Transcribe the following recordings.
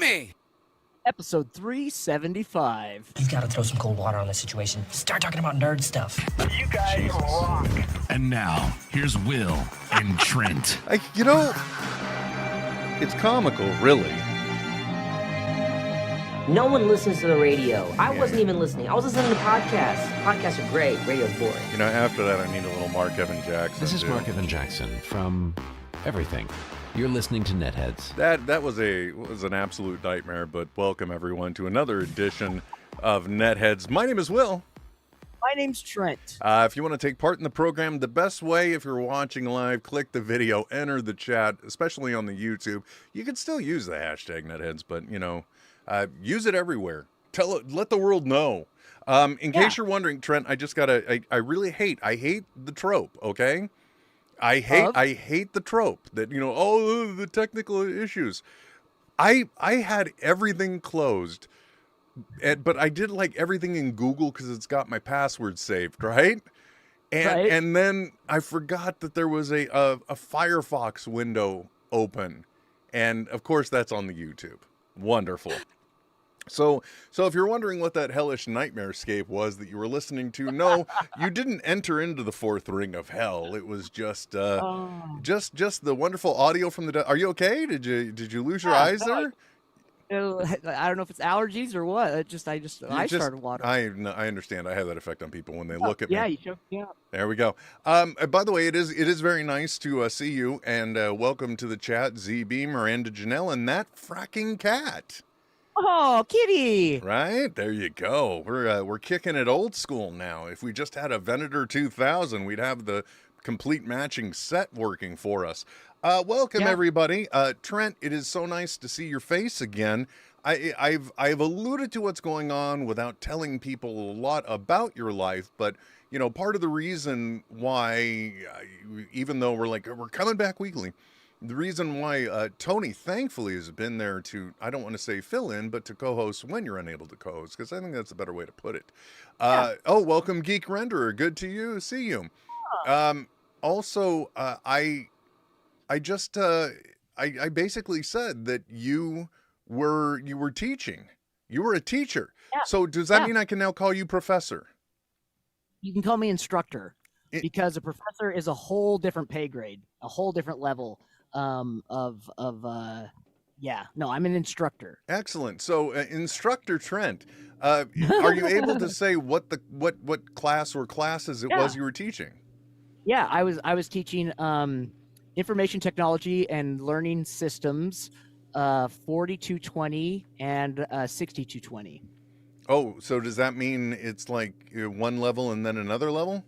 me! Episode 375. You've got to throw some cold water on this situation. Start talking about nerd stuff. You guys rock. And now, here's Will and Trent. It's comical, really. No one listens to the radio. I wasn't even listening. I was listening to podcasts. Podcasts are great. Radio's boring. After that, I need a little Mark Evan Jackson. This is too. Mark Evan Jackson from everything. You're listening to NetHeads. That was an absolute nightmare, but welcome everyone to another edition of NetHeads. My name is Will. My name's Trent. If you want to take part in the program, the best way, if you're watching live, click the video, enter the chat, especially on the YouTube. You can still use the hashtag NetHeads, but use it everywhere. Let the world know. In case you're wondering, Trent, I hate the trope, okay? I hate the trope that, the technical issues. I had everything closed, but I did everything in Google because it's got my password saved, right? And then I forgot that there was a Firefox window open. And of course that's on the YouTube. Wonderful. So if you're wondering what that hellish nightmarescape was that you were listening to, no, you didn't enter into the fourth ring of hell. It was just the wonderful audio from the. Are you okay? Did you lose your eyes there? I don't know if it's allergies or what. I started watering. I understand. I have that effect on people when they look at me. Yeah, you choked me up. There we go. By the way, it is very nice to see you, and welcome to the chat, ZB, Miranda, Janelle, and that fracking cat. Oh, kitty! Right, there you go. We're kicking it old school now. If we just had a Venator 2000, we'd have the complete matching set working for us. Welcome everybody. Trent, it is so nice to see your face again. I've alluded to what's going on without telling people a lot about your life, but part of the reason why, even though we're coming back weekly. The reason why Tony, thankfully, has been there to, I don't want to say fill in, but to co-host when you're unable to co-host, because I think that's a better way to put it. Welcome, Geek Renderer. Good to see you. Also, I basically said that you were teaching. You were a teacher. Yeah. So does that mean I can now call you professor? You can call me instructor, because a professor is a whole different pay grade, a whole different level. I'm an instructor. Excellent. So Instructor Trent, are you able to say what class or classes it was you were teaching? Yeah, I was teaching information technology and learning systems, 4220 and 6220. Oh, so does that mean it's like one level and then another level?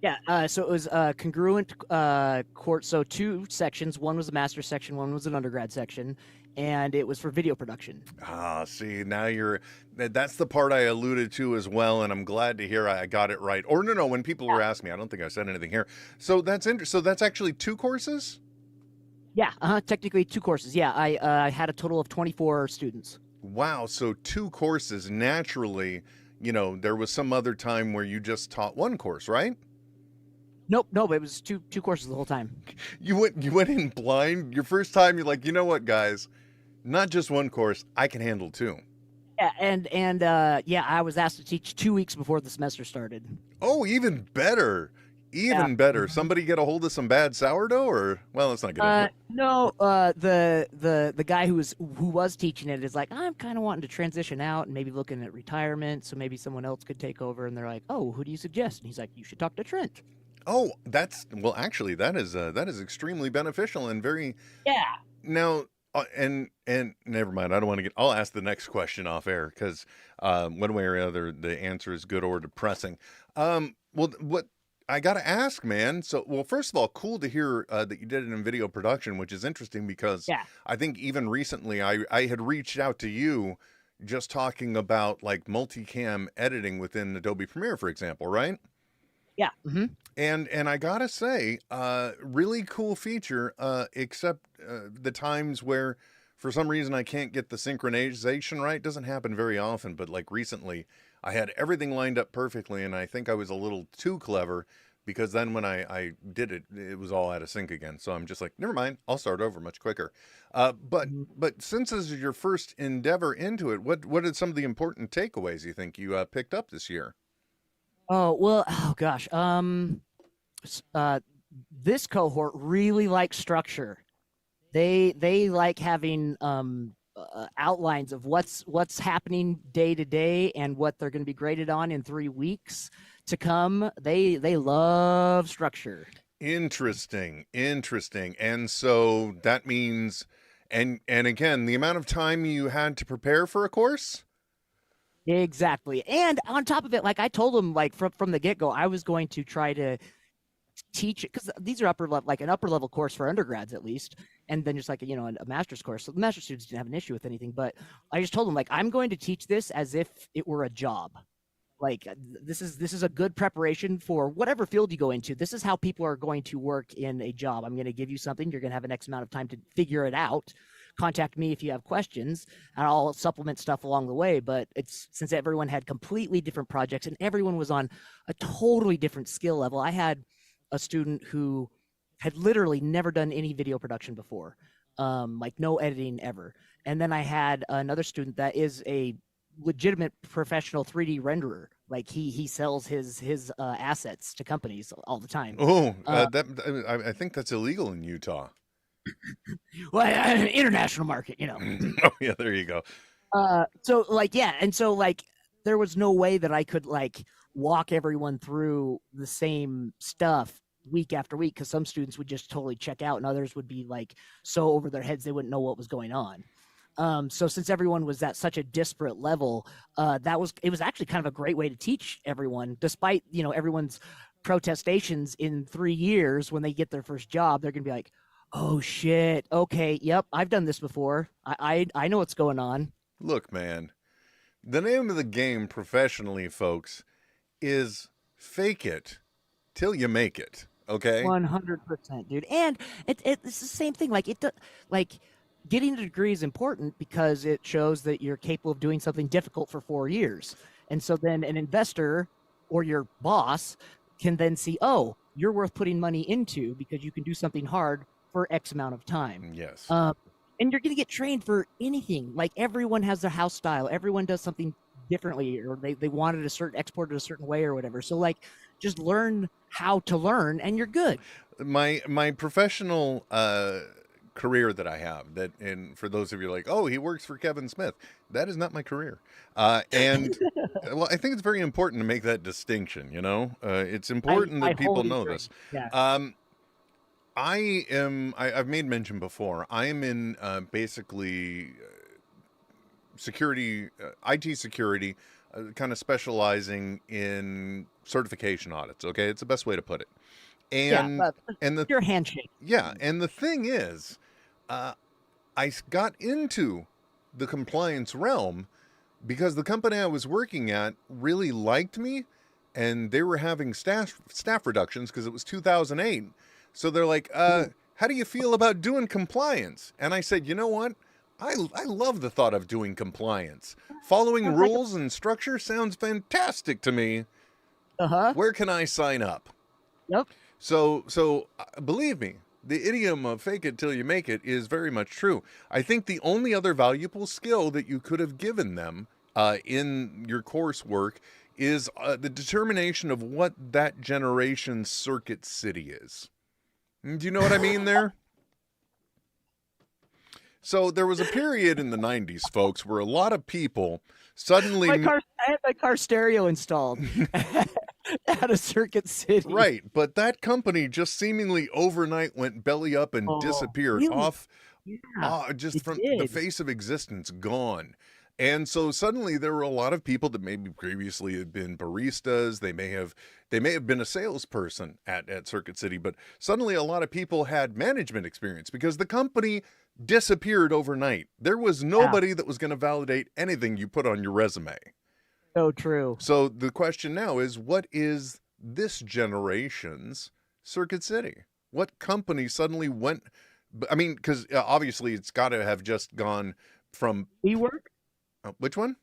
Yeah, so it was congruent course. So two sections. One was a master's section, one was an undergrad section, and it was for video production. See, now that's the part I alluded to as well, and I'm glad to hear I got it right. Or no, when people were asking me, I don't think I said anything here. So that's interesting. So that's actually two courses? Yeah, technically two courses. Yeah, I had a total of 24 students. Wow, so two courses. Naturally, there was some other time where you just taught one course, right? Nope, it was two courses the whole time. You went in blind. Your first time, you're like, you know what, guys? Not just one course. I can handle two. Yeah, and I was asked to teach 2 weeks before the semester started. Oh, even better. Even better. Somebody get a hold of some bad sourdough, or let's not get into it. No, the guy who was teaching it is like, I'm kind of wanting to transition out and maybe looking at retirement, so maybe someone else could take over. And they're like, oh, who do you suggest? And he's like, you should talk to Trent. Oh, actually, that is extremely beneficial and very. Yeah. Now, and never mind. I don't want to I'll ask the next question off air because one way or other the answer is good or depressing. What I got to ask, man. So, first of all, cool to hear that you did it in video production, which is interesting because I think even recently I had reached out to you just talking about multicam editing within Adobe Premiere, for example, right? Yeah. Mm-hmm. And I gotta say, really cool feature, except the times where for some reason I can't get the synchronization right. Doesn't happen very often, but recently I had everything lined up perfectly, and I think I was a little too clever because then when I did it, it was all out of sync again. So I'm just like, never mind, I'll start over much quicker. But since this is your first endeavor into it, what are some of the important takeaways you think you picked up this year? Oh, well, oh gosh. This cohort really likes structure. They like having outlines of what's happening day to day and what they're going to be graded on in 3 weeks to come. They love structure. Interesting. And so that means, and again, the amount of time you had to prepare for a course? Exactly. And on top of it, like I told them, like from the get-go, I was going to try to teach it, because these are upper level, like an upper level course for undergrads at least, and then just like a master's course. So the master's students didn't have an issue with anything, but I just told them, like, I'm going to teach this as if it were a job. Like this is a good preparation for whatever field you go into. This is how people are going to work in a job. I'm going to give you something. You're going to have an X amount of time to figure it out. Contact me if you have questions, and I'll supplement stuff along the way. But it's, since everyone had completely different projects and everyone was on a totally different skill level. I had a student who had literally never done any video production before, like no editing ever. And then I had another student that is a legitimate professional 3D renderer. Like he sells his assets to companies all the time. Oh, I think that's illegal in Utah. Well, international market, Oh yeah, there you go. So like, yeah, and so like there was no way that I could like walk everyone through the same stuff week after week, because some students would just totally check out and others would be like so over their heads they wouldn't know what was going on. So since everyone was at such a disparate level, it was actually kind of a great way to teach everyone, despite everyone's protestations. In 3 years, when they get their first job, they're gonna be like, oh shit, okay, yep, I've done this before. I know what's going on. Look, man, the name of the game professionally, folks, is fake it till you make it. Okay. 100%, dude. And it's the same thing. Like getting a degree is important because it shows that you're capable of doing something difficult for 4 years. And so then an investor or your boss can then see, oh, you're worth putting money into because you can do something hard for X amount of time. Yes. And you're going to get trained for anything. Like everyone has their house style. Everyone does something differently, or they wanted exported a certain way or whatever. So like just learn how to learn and you're good. My professional career that I have, that, and for those of you like, oh, he works for Kevin Smith, that is not my career. And well, I think it's very important to make that distinction. It's important that people know this. Yeah. I've made mention before, I am in basically security, IT security, kind of specializing in certification audits. Okay, it's the best way to put it. And your handshake. Yeah, and the thing is, I got into the compliance realm because the company I was working at really liked me, and they were having staff reductions because it was 2008. So they're like, how do you feel about doing compliance? And I said, you know what? I love the thought of doing compliance. Following rules and structure sounds fantastic to me. Uh-huh. Where can I sign up? Yep. So believe me, the idiom of fake it till you make it is very much true. I think the only other valuable skill that you could have given them in your coursework is the determination of what that generation's circuit city is. Do you know what I mean there? So there was a period in the 90s, folks, where a lot of people suddenly... I had my car stereo installed at a Circuit City. Right, but that company just seemingly overnight went belly up and disappeared really? off, Yeah, just from the face of existence, gone. And so suddenly there were a lot of people that maybe previously had been baristas. They may have been a salesperson at Circuit City, but suddenly a lot of people had management experience because the company disappeared overnight. There was nobody that was going to validate anything you put on your resume. So true. So the question now is, what is this generation's Circuit City? What company suddenly went? I mean, because obviously it's got to have just gone from WeWork? Which one?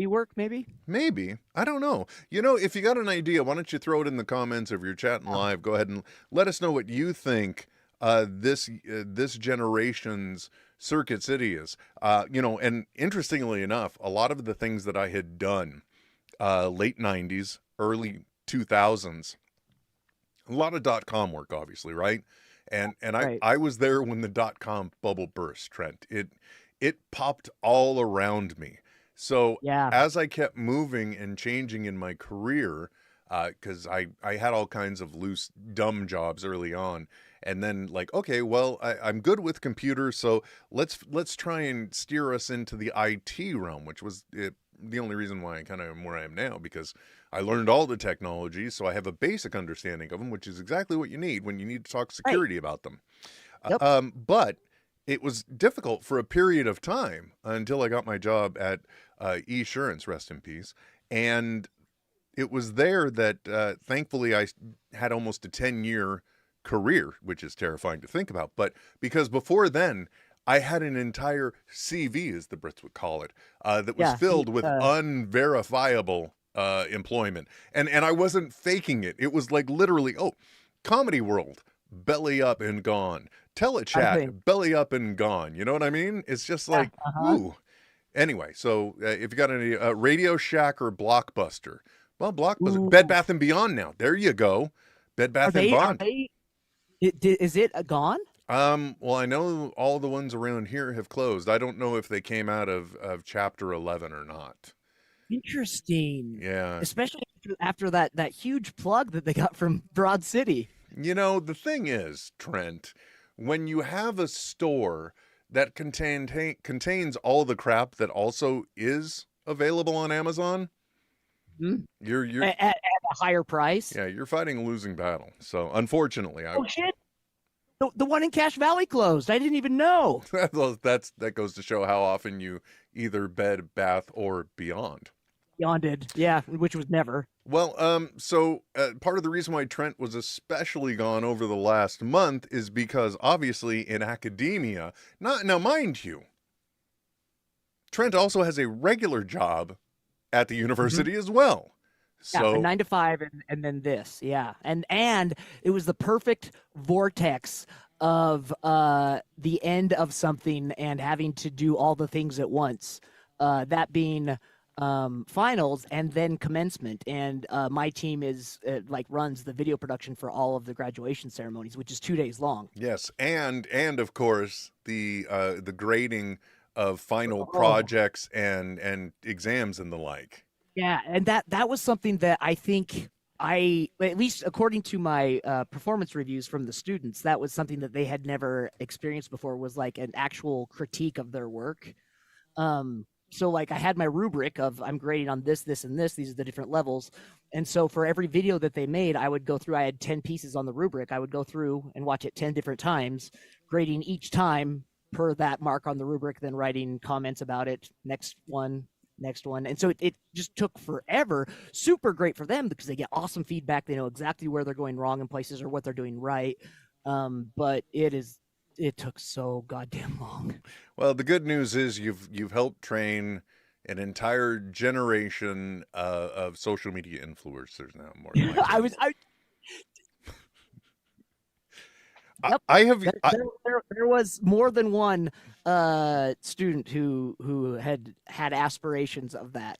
be work maybe. Maybe. I don't know. You know, if you got an idea, why don't you throw it in the comments if you're chatting live? Go ahead and let us know what you think this generation's Circuit City is. You know, and interestingly enough, a lot of the things that I had done late 90s, early 2000s, a lot of .com work, obviously, right? And Right. I was there when the .com bubble burst, Trent. It popped all around me. So Yeah. as I kept moving and changing in my career, because I had all kinds of loose, dumb jobs early on, and then like, okay, well, I'm good with computers, so let's try and steer us into the IT realm, which was the only reason why I kind of am where I am now, because I learned all the technologies, so I have a basic understanding of them, which is exactly what you need when you need to talk security about them. Yep. But it was difficult for a period of time until I got my job at Esurance, rest in peace. And it was there that thankfully I had almost a 10-year career, which is terrifying to think about. But because before then, I had an entire CV, as the Brits would call it, that was filled with unverifiable employment. And I wasn't faking it. It was like literally, Comedy World, belly up and gone. Telechat, belly up and gone. You know what I mean? It's just like, ooh. Anyway, so if you got any Radio Shack or Blockbuster, well, Blockbuster, Bed Bath and Beyond now. There you go. Bed Bath and Beyond. Is it gone? Well, I know all the ones around here have closed. I don't know if they came out of Chapter 11 or not. Interesting. Yeah. Especially after that huge plug that they got from Broad City. You know, the thing is, Trent, when you have a store that contains all the crap that also is available on Amazon, you're at a higher price. Yeah, you're fighting a losing battle. So unfortunately, shit. The one in Cache Valley closed. I didn't even know. that goes to show how often you either Bed Bath or Beyond. Beyonded, yeah, which was never. Well, so part of the reason why Trent was especially gone over the last month is because obviously in academia, now mind you, Trent also has a regular job at the university as well. So 9 to 5 and then this, yeah. And it was the perfect vortex of the end of something and having to do all the things at once. That being finals and then commencement. And my team is runs the video production for all of the graduation ceremonies, which is 2 days long. Yes, and of course the grading of final projects and exams and the like. Yeah, and that was something that I think at least according to my performance reviews from the students, that was something that they had never experienced before, was like an actual critique of their work. So like I had my rubric of I'm grading on this, this, and this. These are the different levels. And so for every video that they made, I would go through, I had 10 pieces on the rubric. I would go through and watch it 10 different times, grading each time per that mark on the rubric, then writing comments about it. Next one. And so it just took forever. Super great for them because they get awesome feedback. They know exactly where they're going wrong in places or what they're doing right. But it took so goddamn long. Well, the good news is you've helped train an entire generation of social media influencers now. More than There was more than one student who had aspirations of that.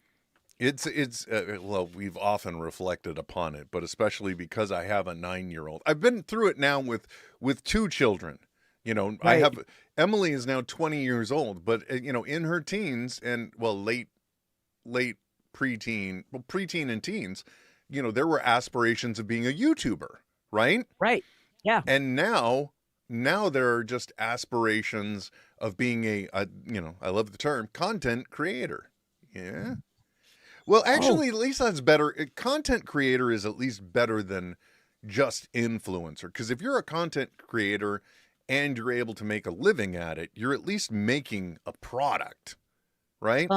It's well, we've often reflected upon it, but especially because I have a 9-year-old. I've been through it now with 2 children. You know, right. I have Emily is now 20 years old, but you know, in her teens and late preteen, preteen and teens, you know, there were aspirations of being a YouTuber, right? Right. Yeah. And now there are just aspirations of being a you know, I love the term content creator. Yeah. Well, actually, at least that's better. Content creator is at least better than just influencer, because if you're a content creator and you're able to make a living at it, you're at least making a product, right?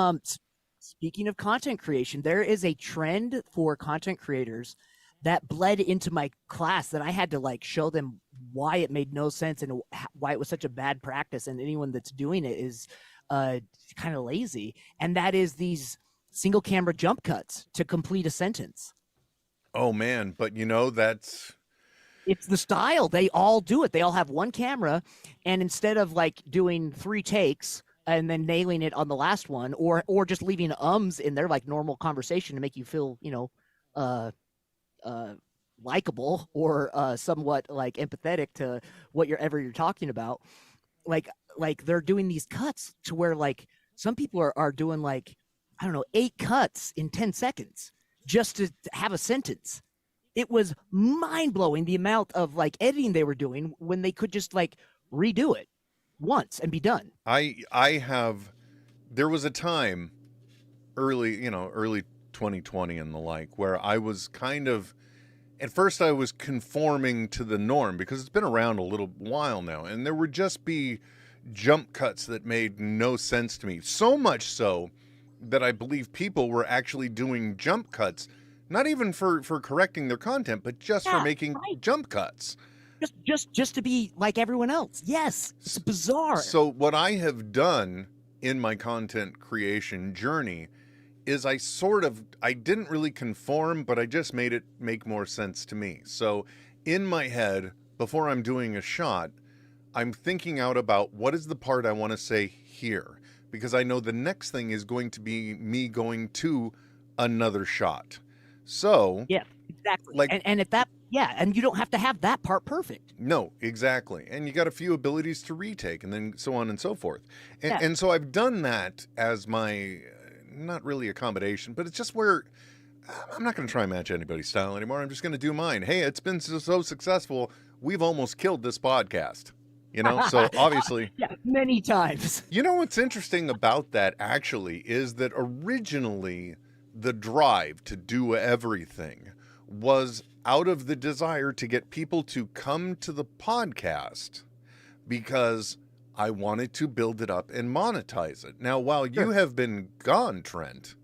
Speaking of content creation, there is a trend for content creators that bled into my class that I had to like show them why it made no sense and why it was such a bad practice. And anyone that's doing it is kind of lazy. And that is these single camera jump cuts to complete a sentence. Oh man, but that's It's the style. They all do it. They all have one camera, and instead of like doing 3 takes and then nailing it on the last one, or just leaving ums in there like normal conversation to make you feel, likable or somewhat like empathetic to whatever you're talking about. Like they're doing these cuts to where like some people are doing like, I don't know, 8 cuts in 10 seconds just to have a sentence. It was mind-blowing the amount of like editing they were doing when they could just like redo it once and be done. There was a time early 2020 and the like, where I was kind of, at first I was conforming to the norm because it's been around a little while now, and there would just be jump cuts that made no sense to me. So much so that I believe people were actually doing jump cuts, not even for correcting their content, but just for making jump cuts. Just to be like everyone else. Yes, it's bizarre. So what I have done in my content creation journey is I didn't really conform, but I just made it make more sense to me. So in my head, before I'm doing a shot, I'm thinking out about what is the part I want to say here, because I know the next thing is going to be me going to another shot. So yeah, exactly. Like, and at that, and you don't have to have that part perfect. No, exactly. And you got a few abilities to retake, and then so on and so forth. And so I've done that as my, not really accommodation, but it's just where I'm not going to try and match anybody's style anymore. I'm just going to do mine. Hey, it's been so successful. We've almost killed this podcast. So obviously. Yeah, many times. What's interesting about that actually is that originally the drive to do everything was out of the desire to get people to come to the podcast because I wanted to build it up and monetize it. Now, while you have been gone, Trent,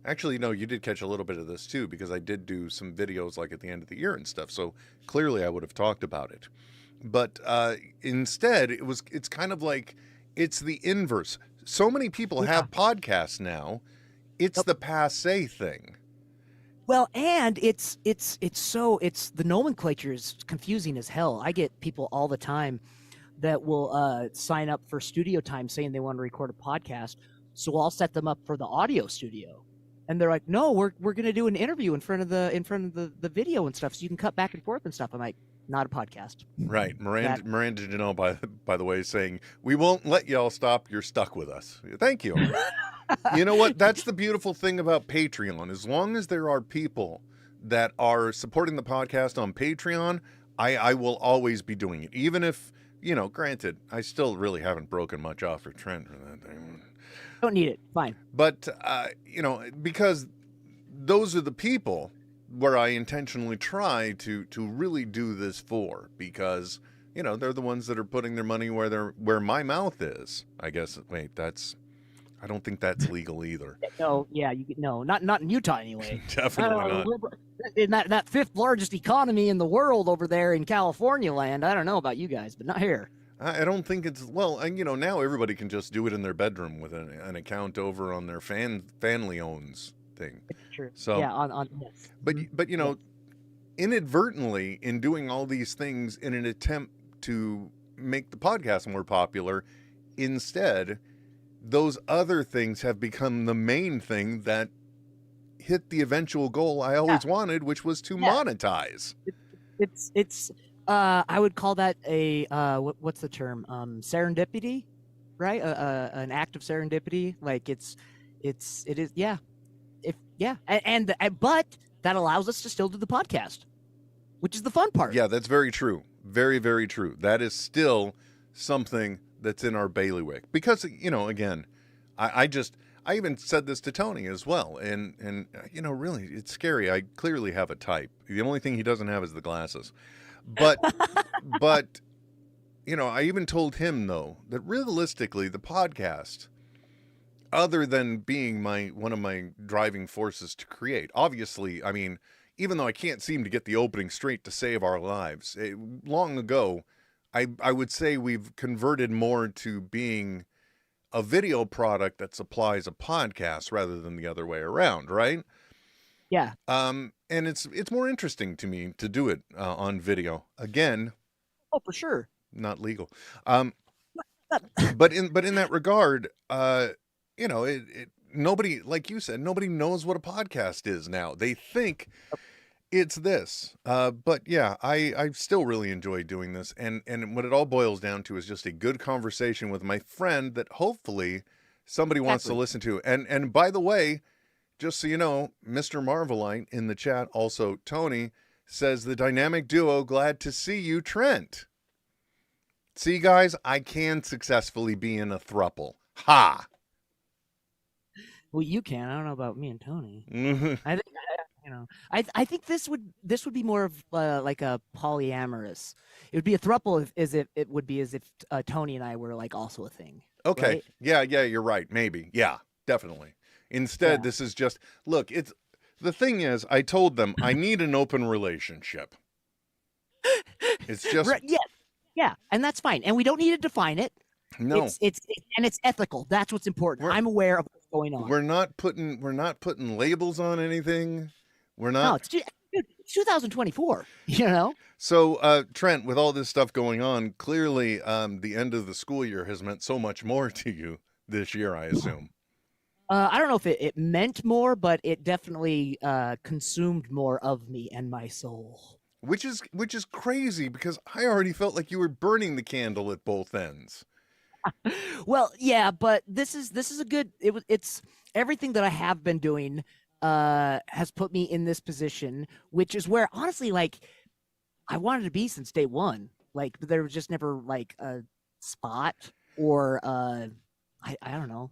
actually, no, you did catch a little bit of this too, because I did do some videos like at the end of the year and stuff. So clearly I would have talked about it. But instead, it's kind of like it's the inverse. So many people have podcasts now. It's the passe thing. Well, and it's the nomenclature is confusing as hell. I get people all the time that will sign up for studio time saying they want to record a podcast. So I'll set them up for the audio studio. And they're like, "No, we're going to do an interview in front of the video and stuff, so you can cut back and forth and stuff." I'm like, "Not a podcast." Right. Miranda Janelle, by the way, saying, "We won't let y'all stop. You're stuck with us." Thank you. You know what? That's the beautiful thing about Patreon. As long as there are people that are supporting the podcast on Patreon, I will always be doing it. Even if, granted, I still really haven't broken much off for Trent for that thing. Don't need it. Fine. But, because those are the people where I intentionally try to really do this for, because, they're the ones that are putting their money where my mouth is. I guess, I don't think that's legal either. No, not in Utah anyway. Definitely not. In that 5th largest economy in the world over there in California land. I don't know about you guys, but not here. I don't think it's, well, and now everybody can just do it in their bedroom with an account over on their family owns thing. It's true. So on yes. But inadvertently, in doing all these things in an attempt to make the podcast more popular, instead, those other things have become the main thing that hit the eventual goal I always wanted, which was to monetize. It's I would call that a what's the term? Serendipity, right? An act of serendipity. Like it is, but that allows us to still do the podcast, which is the fun part. Yeah, that's very true. Very, very true. That is still something that's in our bailiwick, because again, I even said this to Tony as well, and really, it's scary. I clearly have a type. The only thing he doesn't have is the glasses, but I even told him though that realistically, the podcast, other than being one of my driving forces to create, obviously, I mean, even though I can't seem to get the opening straight to save our lives, long ago, I would say we've converted more to being a video product that supplies a podcast rather than the other way around, right? Yeah. And it's more interesting to me to do it on video. Again, Oh, for sure. not legal. But in that regard, you know, nobody, like you said, nobody knows what a podcast is now. They think it's this. But yeah, I still really enjoy doing this. And what it all boils down to is just a good conversation with my friend that hopefully somebody wants to listen to. And by the way, just so you know, Mr. Marvelite in the chat, also Tony, says the dynamic duo, glad to see you, Trent. See, guys, I can successfully be in a throuple. Ha! Well, you can. I don't know about me and Tony. Mhm. I think I think this would be more of like a polyamorous. It would be a throuple as if Tony and I were like also a thing. Okay. Right? Yeah, you're right. Maybe. Yeah, definitely. Instead, this is just, look, it's, the thing is, I told them I need an open relationship. It's just, Right, yeah, and that's fine. And we don't need to define it. no, It's ethical. That's what's important. I'm aware of what's going on. we're not putting labels on anything. We're No, not. it's 2024, you know? So, Trent, with all this stuff going on, clearly, the end of the school year has meant so much more to you this year, I assume. I don't know if it meant more, but it definitely consumed more of me and my soul. Which is crazy because I already felt like you were burning the candle at both ends. Well, yeah, but this is a good. It's everything that I have been doing has put me in this position, which is where honestly, like, I wanted to be since day one. Like, but there was just never like a spot or I don't know.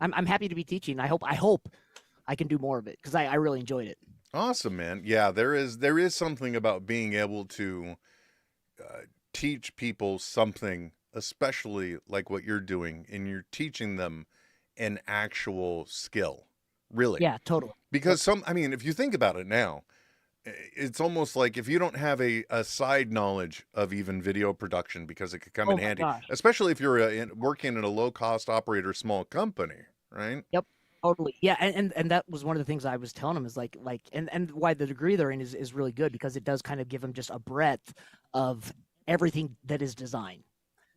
I'm happy to be teaching. I hope I can do more of it because I really enjoyed it. Awesome, man. Yeah, there is something about being able to teach people something, especially like what you're doing, and you're teaching them an actual skill. Really. Yeah, totally. Because if you think about it now, it's almost like if you don't have a side knowledge of even video production, because it could come in handy, especially if you're working in a low-cost operator, small company, right? Yep, totally. Yeah, and that was one of the things I was telling them is like and why the degree they're in is really good because it does kind of give them just a breadth of everything that is design.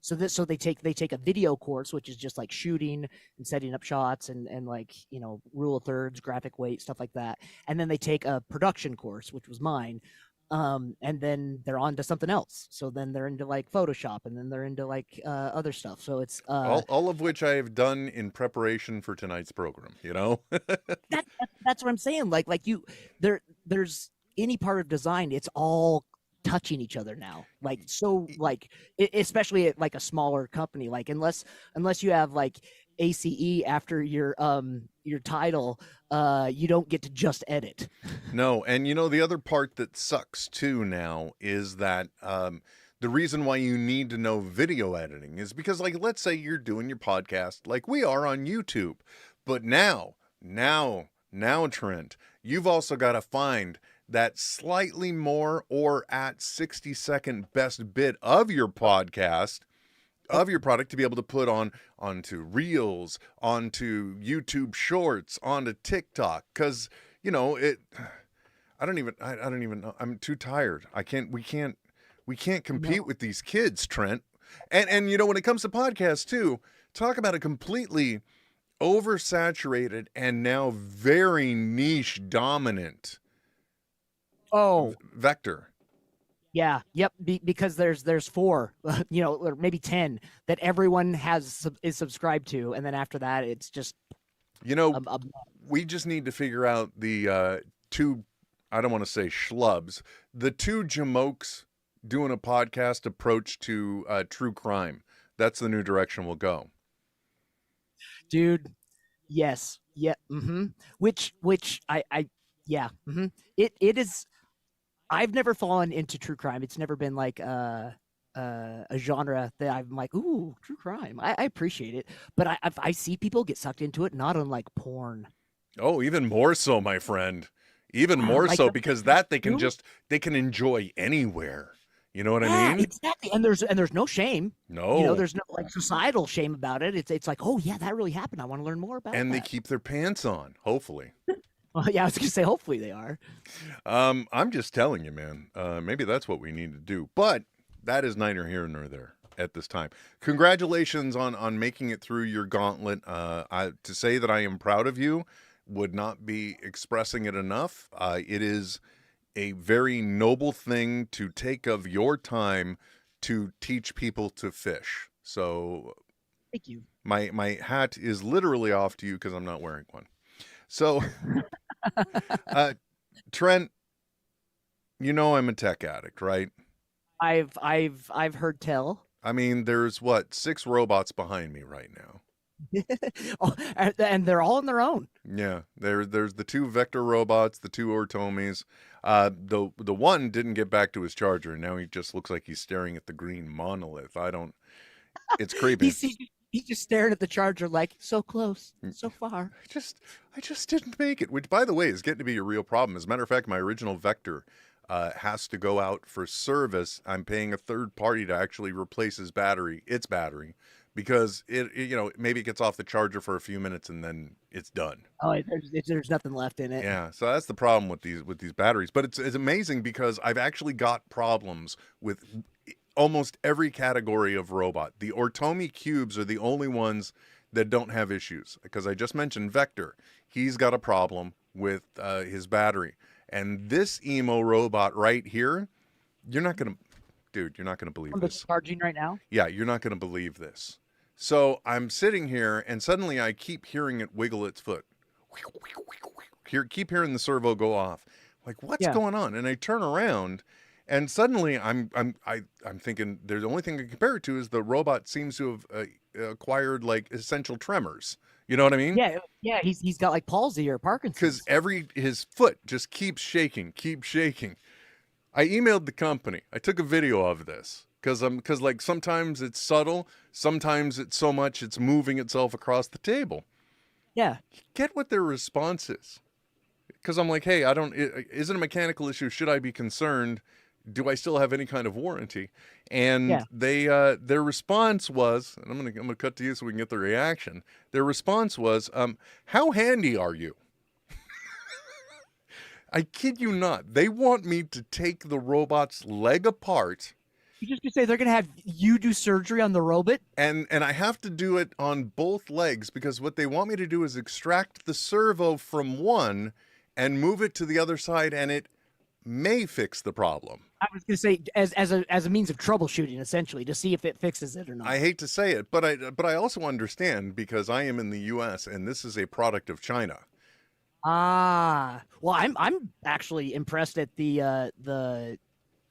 So they take a video course, which is just like shooting and setting up shots and like, you know, rule of thirds, graphic weight, stuff like that. And then they take a production course, which was mine. And then they're on to something else. So then they're into like Photoshop and then they're into like other stuff. So it's all of which I have done in preparation for tonight's program, you know? that's what I'm saying. Like there's any part of design, it's all touching each other now, like, so like especially at like a smaller company, like unless you have like ACE after your title, you don't get to just edit. No, and you know the other part that sucks too now is that the reason why you need to know video editing is because, like, let's say you're doing your podcast like we are on YouTube, but now Trent, you've also got to find that slightly more or at 60-second best bit of your podcast, of your product, to be able to put onto Reels, onto YouTube Shorts, onto TikTok. Because, you know, I don't even know. I'm too tired. We can't compete with these kids, Trent. And you know, when it comes to podcasts too, talk about a completely oversaturated and now very niche dominant vector. Yeah. Yep. Because there's 4, you know, or maybe 10 that everyone is subscribed to, and then after that, it's just, you know, we just need to figure out the 2. I don't want to say schlubs. The 2 jamokes doing a podcast approach to true crime. That's the new direction we'll go. Dude. Yes. Yeah. Mm-hmm. Which I yeah. Mm-hmm. It is. I've never fallen into true crime. It's never been like a genre that I'm like, ooh, true crime. I appreciate it, but I see people get sucked into it, not unlike porn. Oh, even more so, my friend. Even more like so, because that they can enjoy anywhere. You know what Yeah, I mean? exactly. And there's no shame. No. There's no like societal shame about it. It's like, oh yeah, that really happened. I want to learn more about And they that. keep their pants on, hopefully. Well, yeah, I was gonna say hopefully they are. I'm just telling you, man. Maybe that's what we need to do. But that is neither here nor there at this time. Congratulations on making it through your gauntlet. To say that I am proud of you would not be expressing it enough. It is a very noble thing to take of your time to teach people to fish. So Thank you. my hat is literally off to you because I'm not wearing one. So, Trent, I'm a tech addict, right? I've heard tell. I mean, there's 6 robots behind me right now. Oh, and they're all on their own. Yeah, there's the 2 vector robots, the 2 ortomies. The one didn't get back to his charger, and now he just looks like he's staring at the green monolith. It's creepy. He's just staring at the charger like so close, so far. I just didn't make it, which, by the way, is getting to be a real problem. As a matter of fact, my original vector has to go out for service. I'm paying a third party to actually replace its battery, because maybe it gets off the charger for a few minutes and then it's done. Oh, there's nothing left in it. Yeah, so that's the problem with these batteries. But it's amazing because I've actually got problems with almost every category of robot. The Ortomi cubes are the only ones that don't have issues, because I just mentioned Vector. He's got a problem with his battery. And this emo robot right here, you're not going to believe this. Charging right now? Yeah, you're not going to believe this. So I'm sitting here and suddenly I keep hearing it wiggle its foot. Keep hearing the servo go off. Like, what's going on? And I turn around and suddenly I'm thinking the only thing I can compare it to is the robot seems to have acquired like essential tremors. You know what I mean? Yeah. He's got like palsy or Parkinson's. Because his foot just keeps shaking. I emailed the company. I took a video of this because like sometimes it's subtle, sometimes it's so much it's moving itself across the table. Yeah. Get what their response is. Because I'm like, hey, is it a mechanical issue? Should I be concerned? Do I still have any kind of warranty? And their response was, and I'm gonna cut to you so we can get the reaction. Their response was, how handy are you? I kid you not. They want me to take the robot's leg apart. You just say they're gonna have you do surgery on the robot, and I have to do it on both legs, because what they want me to do is extract the servo from one and move it to the other side, and it may fix the problem. I was gonna say as a means of troubleshooting, essentially, to see if it fixes it or not. I hate to say it, but I also understand, because I am in the U.S. and this is a product of China. Well, I'm actually impressed at the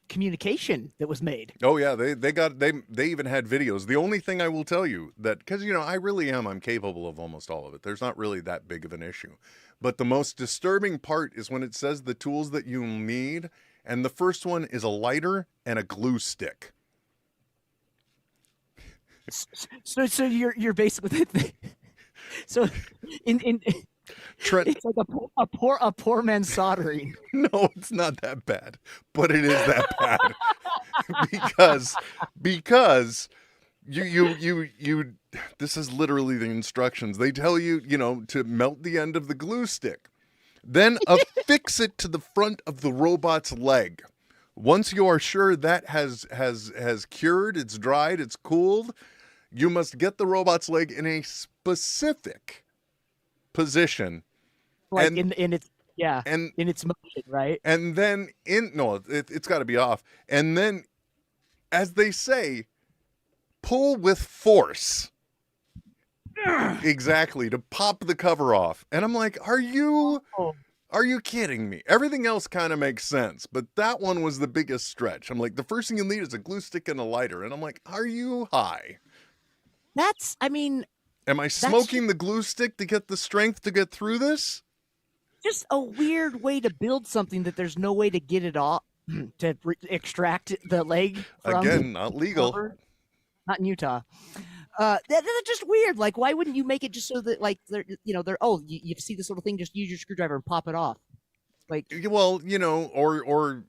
communication that was made. Oh yeah, they even had videos. The only thing I will tell you that, because I'm capable of almost all of it. There's not really that big of an issue. But the most disturbing part is when it says the tools that you need, and the first one is a lighter and a glue stick. So you're basically so in Trent, it's like a poor man's soldering. No, it's not that bad, but it is that bad because you this is literally the instructions. They tell you, to melt the end of the glue stick, then affix it to the front of the robot's leg. Once you are sure that has cured, it's dried, it's cooled, you must get the robot's leg in a specific position. Like in its in its motion, right? And then it's got to be off. And then, as they say, pull with force. Exactly, to pop the cover off. And I'm like, are you kidding me? Everything else kind of makes sense, but that one was the biggest stretch. I'm like, the first thing you'll need is a glue stick and a lighter. And I'm like, are you high? Am I smoking the glue stick to get the strength to get through this? Just a weird way to build something that there's no way to get it off, to extract the leg from. Again, not legal. Cover. Not in Utah. That's just weird. Like, why wouldn't you make it just so that, like, you see this little thing, just use your screwdriver and pop it off? Like, Well, or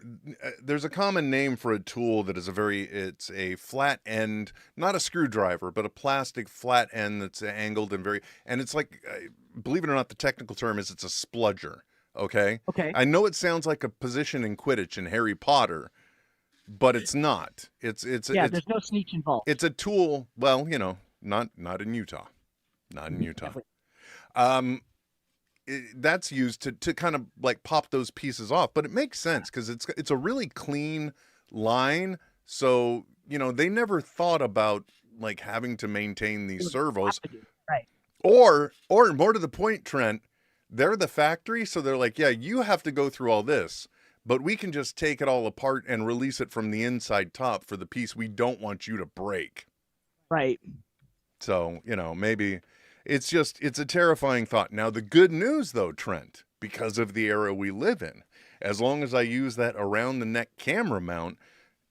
there's a common name for a tool that is it's a flat end, not a screwdriver, but a plastic flat end that's angled and it's like, believe it or not, the technical term is it's a spludger. Okay. okay. I know it sounds like a position in Quidditch in Harry Potter, but it's not. It's There's no sneak involved. It's a tool. Well, not in Utah, not in Utah. Definitely. That's used to kind of like pop those pieces off, but it makes sense because it's a really clean line. So, they never thought about like having to maintain these servos. Right. Or more to the point, Trent, they're the factory. So they're like, yeah, you have to go through all this, but we can just take it all apart and release it from the inside top for the piece we don't want you to break. Right. So, maybe it's a terrifying thought. Now, the good news, though, Trent, because of the era we live in, as long as I use that around the neck camera mount,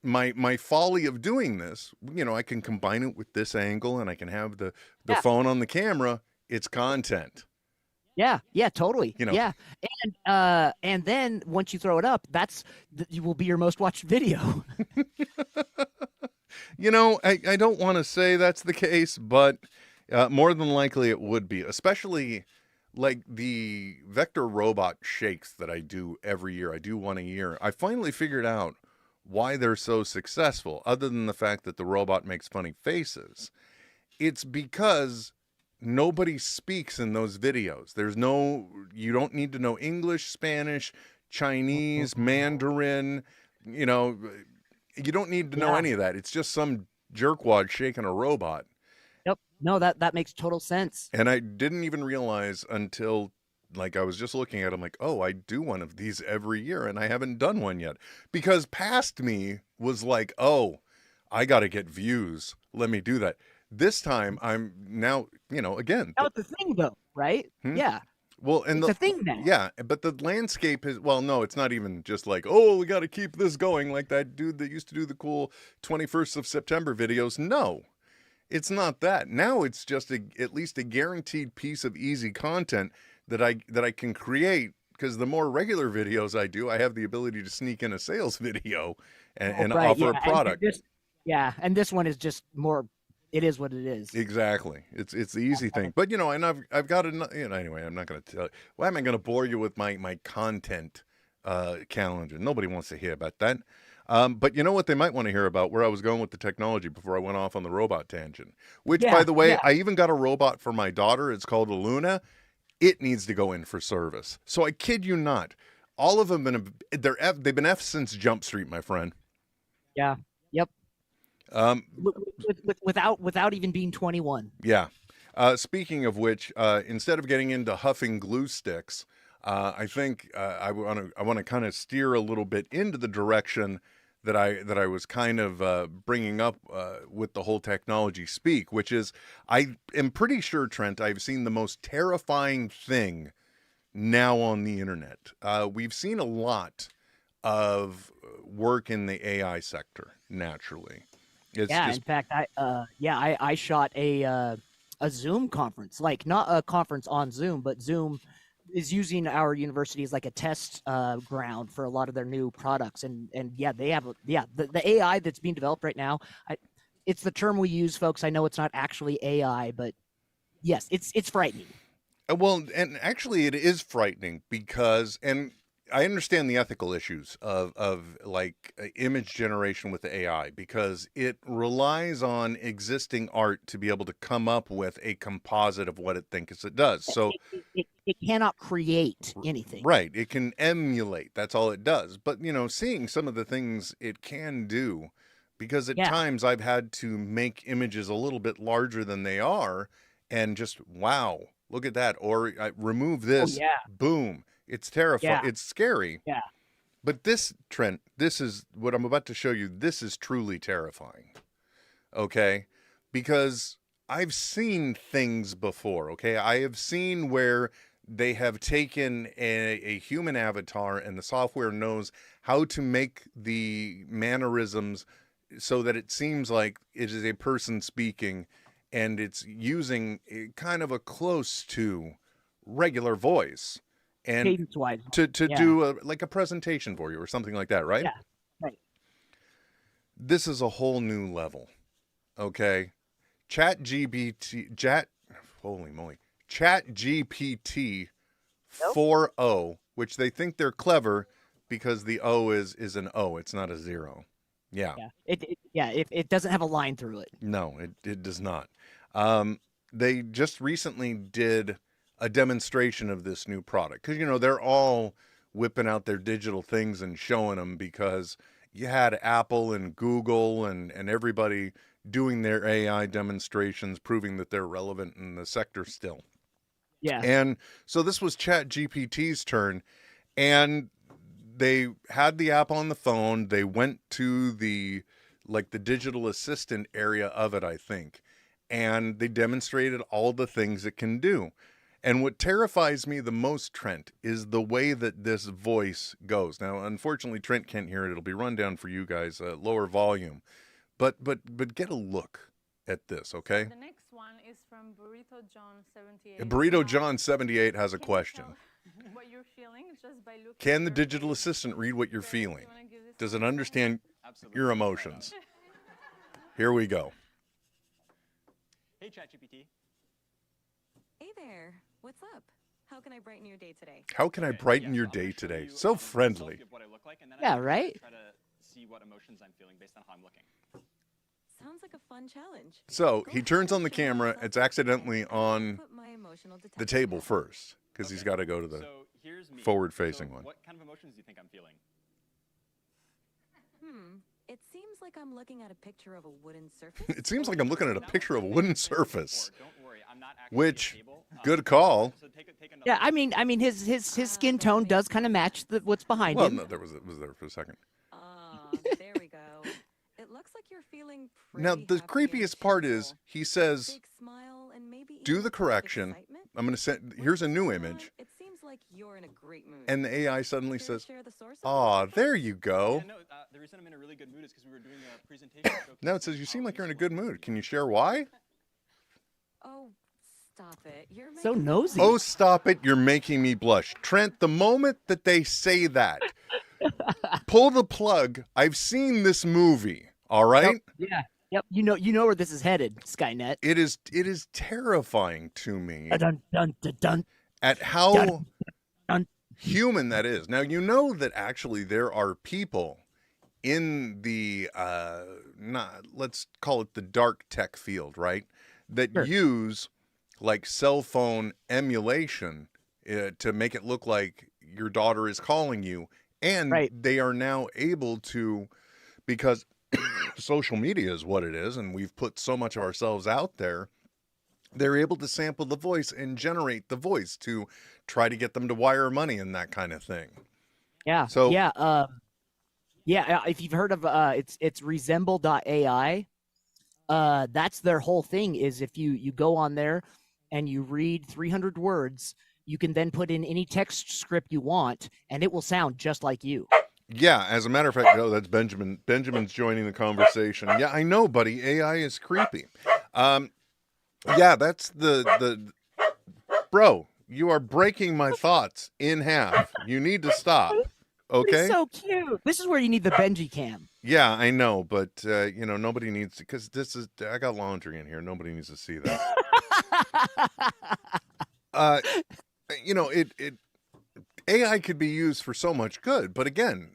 my folly of doing this, I can combine it with this angle and I can have the phone on the camera. It's content. Yeah, totally. Yeah. And then once you throw it up, you will be your most watched video. I don't want to say that's the case, but more than likely it would be, especially like the vector robot shakes that I do every year. I do one a year. I finally figured out why they're so successful, other than the fact that the robot makes funny faces. It's because nobody speaks in those videos. You don't need to know English, Spanish, Chinese, Mandarin, you don't need to know any of that. It's just some jerkwad shaking a robot. Yep. No, that makes total sense. And I didn't even realize until like I was just looking at them like, oh, I do one of these every year and I haven't done one yet. Because past me was like, oh, I got to get views. Let me do that. This time I'm now, again. Now it's a thing though, right? Yeah. Well, and it's a thing now. Yeah, but the landscape is, well, no, it's not even just like, oh, we got to keep this going like that dude that used to do the cool 21st of September videos. No, it's not that. Now it's just at least a guaranteed piece of easy content that I can create, because the more regular videos I do, I have the ability to sneak in a sales video and offer a product. And this one is just more. It is what it is. Exactly. It's the easy thing. But, and I've got anyway, I'm not going to tell you. Why am I going to bore you with my content calendar? Nobody wants to hear about that. But you know what they might want to hear about? Where I was going with the technology before I went off on the robot tangent. Which, by the way, I even got a robot for my daughter. It's called a Luna. It needs to go in for service. So I kid you not. All of them they've been F since Jump Street, my friend. Yeah. Yep. Without even being 21. Yeah. Speaking of which, instead of getting into huffing glue sticks, I think I want to kind of steer a little bit into the direction that I was kind of bringing up with the whole technology speak, which is, I am pretty sure, Trent, I've seen the most terrifying thing now on the internet. We've seen a lot of work in the AI sector, naturally. In fact, I shot a Zoom conference, like not a conference on Zoom, but Zoom is using our university as like a test ground for a lot of their new products, and they have the AI that's being developed right now. It's the term we use, folks. I know it's not actually AI, but yes, it's frightening. Well, and actually it is frightening because, and I understand the ethical issues of like image generation with the AI, because it relies on existing art to be able to come up with a composite of what it thinks it does. So it cannot create anything. Right. It can emulate. That's all it does. But, seeing some of the things it can do, because at times I've had to make images a little bit larger than they are and just, wow, look at that. Or remove this. Boom. It's terrifying. Yeah. It's scary. Yeah. But this, Trent, this is what I'm about to show you. This is truly terrifying. Okay? Because I've seen things before. Okay? I have seen where they have taken a human avatar and the software knows how to make the mannerisms so that it seems like it is a person speaking, and it's using kind of a close to regular voice. and cadence-wise. to Yeah. do like a presentation for you or something like that, right? Yeah. Right. This is a whole new level. Okay. Holy moly. ChatGPT-4o'd, which they think they're clever because the O is an O. It's not a 0. Yeah. It doesn't have a line through it. No, it does not. They just recently did a demonstration of this new product because, you know, they're all whipping out their digital things and showing them because you had Apple and Google and everybody doing their AI demonstrations, proving that they're relevant in the sector still. Yeah. And so this was ChatGPT's turn, and they had the app on the phone. They went to the digital assistant area of it, I think, and they demonstrated all the things it can do. And what terrifies me the most, Trent, is the way that this voice goes. Now, unfortunately, Trent can't hear it. It'll be run down for you guys, lower volume. But get a look at this, okay? The next one is from Burrito John 78. Burrito John 78 has a question. What you're feeling just by looking Can the at your digital face. assistant read what you're Okay, feeling? you wanna give this Does one it a understand Absolutely. your emotions? Here we go. Hey, ChatGPT. Hey there, what's up? How can I brighten your day today? How can I Okay, brighten yeah, your so I'm gonna day show today? you, So a friendly. selfie of what I look like, and then Yeah, I'm gonna right? Try to see what emotions I'm feeling based on how I'm looking. Sounds like a fun challenge. So Go he ahead turns and on the show me camera. yourself It's today. accidentally on Put my emotional the detector table hat. first because he's Okay, got to go to the. So here's me. forward-facing So one. What kind of emotions do you think I'm feeling? It seems like I'm looking at a picture of a wooden surface. It seems like I'm looking at a That picture of a was wooden what I played surface. before. Don't worry, I'm not actually Which, able. good call. So take another Yeah, I look. mean, his skin tone does kind of match what's behind Well, him. no, it was there for a second. There we go. It looks like you're feeling pretty Now the happy and creepiest part is cheerful. he says, Big smile and maybe "Do even the a bit of correction. excitement. I'm going to send. When Here's a you new turn it image." on, It seems like you're in a great mood. And the AI suddenly Care to says, share the source of "Aw, this? there you go." Yeah, no, the reason I'm in a really good mood is because we were doing a presentation. Now it says, "You seem like you're in a good mood. Can you share why?" Oh, stop it. You're So making me nosy. Oh, stop it. You're making me blush. Trent, the moment that they say that, pull the plug. I've seen this movie, all right? Yeah. Yep. You know where this is headed, Skynet. It is terrifying to me Dun dun dun dun. at how Dun, dun. human that is. Now, you know that actually there are people in the, let's call it the dark tech field, right? That Sure. use like cell phone emulation to make it look like your daughter is calling you. And Right. they are now able to, because social media is what it is, and we've put so much of ourselves out there, they're able to sample the voice and generate the voice to try to get them to wire money and that kind of thing. Yeah. So- yeah. If you've heard of it's resemble.ai. That's their whole thing. Is if you go on there and you read 300 words, you can then put in any text script you want, and it will sound just like you. Yeah, as a matter of fact, oh, that's Benjamin. Benjamin's joining the conversation. Yeah, I know, buddy. AI is creepy. Yeah, that's the bro. You are breaking my thoughts in half. You need to stop. Okay. He's so cute. This is where you need the Benji cam. Yeah, I know, but nobody needs to, because this is, I got laundry in here. Nobody needs to see that. AI could be used for so much good, but again,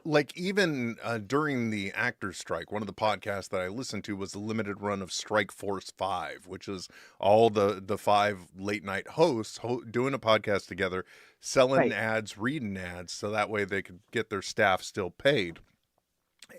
like even during the actors strike, one of the podcasts that I listened to was the limited run of Strike Force 5, which is all the 5 late night hosts doing a podcast together, selling Right. ads, reading ads, so that way they could get their staff still paid.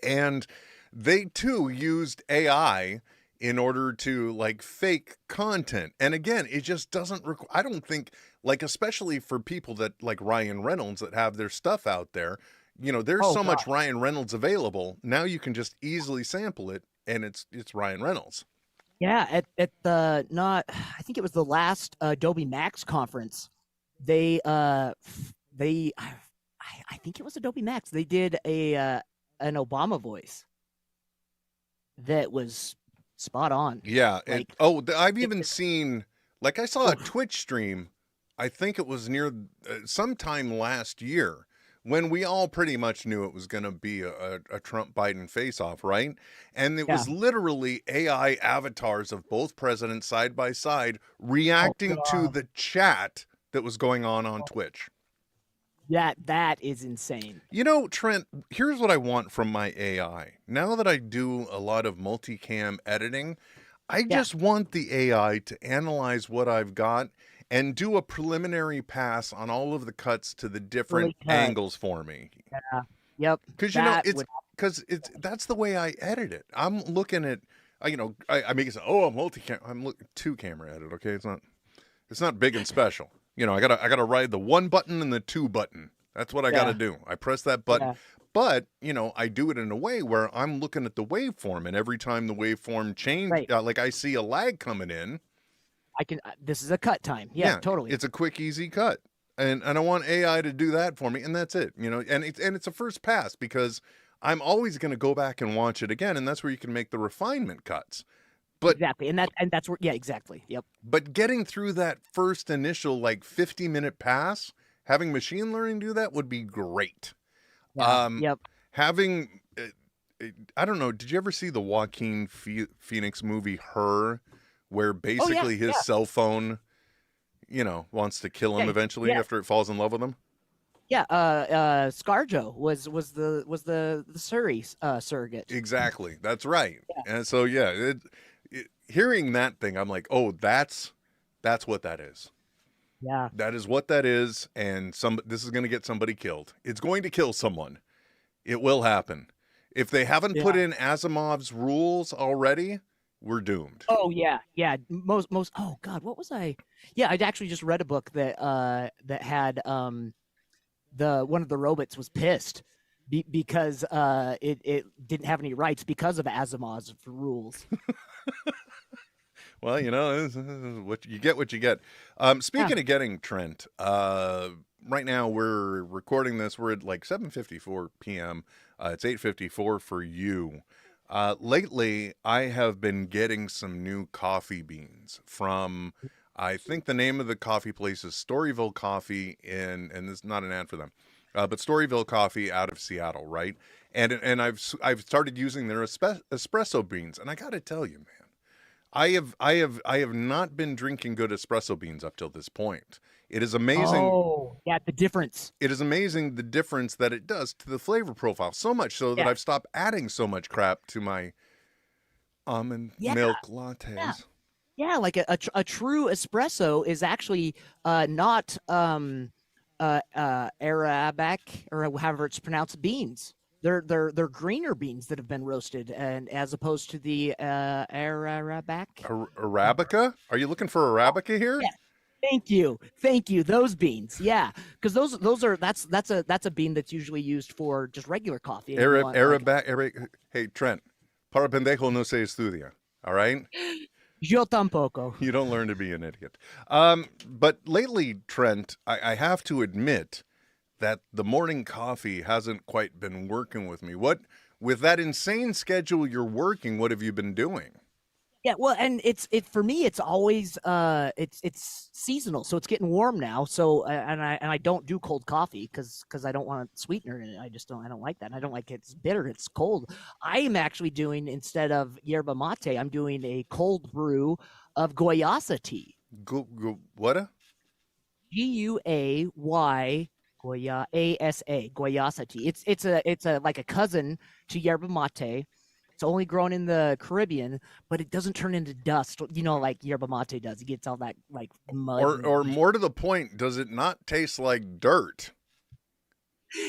And they too used AI in order to like fake content. And again, it just doesn't I don't think, like, especially for people that like Ryan Reynolds that have their stuff out there, there's Oh, so much God. Ryan Reynolds available. Now you can just easily sample it and it's Ryan Reynolds. Yeah, at the I think it was the last Adobe Max conference. I think it was Adobe Max. They did an Obama voice that was spot on. Yeah. Like, I've even seen, like, I saw a Twitch stream I think it was near sometime last year when we all pretty much knew it was going to be a Trump Biden face off, right? And it was literally AI avatars of both presidents side by side reacting to the chat that was going on Twitch. That is insane. You know, Trent, here's what I want from my AI. Now that I do a lot of multicam editing, I just want the AI to analyze what I've got and do a preliminary pass on all of the cuts to the different angles for me. Yeah. Yep. Because that's the way I edit it. I'm looking at, I make it say, oh, I'm looking 2-camera edit. Okay, it's not big and special. I gotta ride the 1 button and the 2 button. That's what I gotta do. I press that button. But, I do it in a way where I'm looking at the waveform, and every time the waveform changes, like I see a lag coming in, this is a cut time. Yeah, totally. It's a quick, easy cut. And I want AI to do that for me, and that's it. And it's a first pass because I'm always going to go back and watch it again, and that's where you can make the refinement cuts. But exactly, and that's where exactly. Yep. But getting through that first initial 50-minute pass, having machine learning do that would be great. Yep. Having I don't know, did you ever see the Joaquin Phoenix movie Her, where basically his cell phone, wants to kill him eventually after it falls in love with him? Yeah, ScarJo was the Surrey surrogate. Exactly, that's right. Yeah. And so hearing that thing, I'm like, oh, that's what that is. Yeah, that is what that is, and this is going to get somebody killed. It's going to kill someone. It will happen. If they haven't put in Asimov's rules already, we're doomed. Oh yeah. Most. Oh God, what was I? Yeah, I'd actually just read a book that had one of the robots was pissed because it didn't have any rights because of Asimov's rules. Well, what you get. Speaking of getting, Trent, right now we're recording this. We're at 7:54 p.m. It's 8:54 for you. Lately, I have been getting some new coffee beans from, I think the name of the coffee place is Storyville Coffee, and this is not an ad for them, but Storyville Coffee out of Seattle, right? And I've started using their espresso beans, and I got to tell you, man, I have not been drinking good espresso beans up till this point. It is amazing. Oh, yeah, the difference. It is amazing the difference that it does to the flavor profile. So much so that I've stopped adding so much crap to my almond milk lattes. Yeah, like a true espresso is actually not Arabic or however it's pronounced beans. They're greener beans that have been roasted, and as opposed to the Arabic. Arabica? Are you looking for Arabica here? Yeah. Thank you. Those beans, yeah, because that's a bean that's usually used for just regular coffee. Hey Trent, para pendejo no se estudia. All right. Yo tampoco. You don't learn to be an idiot. But lately, Trent, I have to admit that the morning coffee hasn't quite been working with me. With that insane schedule you're working, what have you been doing? Yeah, well, and for me, it's always it's seasonal, so it's getting warm now. So and I don't do cold coffee because I don't want a sweetener in it. I don't like that. And I don't like it's bitter. It's cold. I am actually doing, instead of yerba mate, I'm doing a cold brew of guayasa tea. What? Guay. ASA, guayasa tea. It's like a cousin to yerba mate. It's only grown in the Caribbean, but it doesn't turn into dust, like yerba mate does. It gets all that mud. Or more to the point, does it not taste like dirt?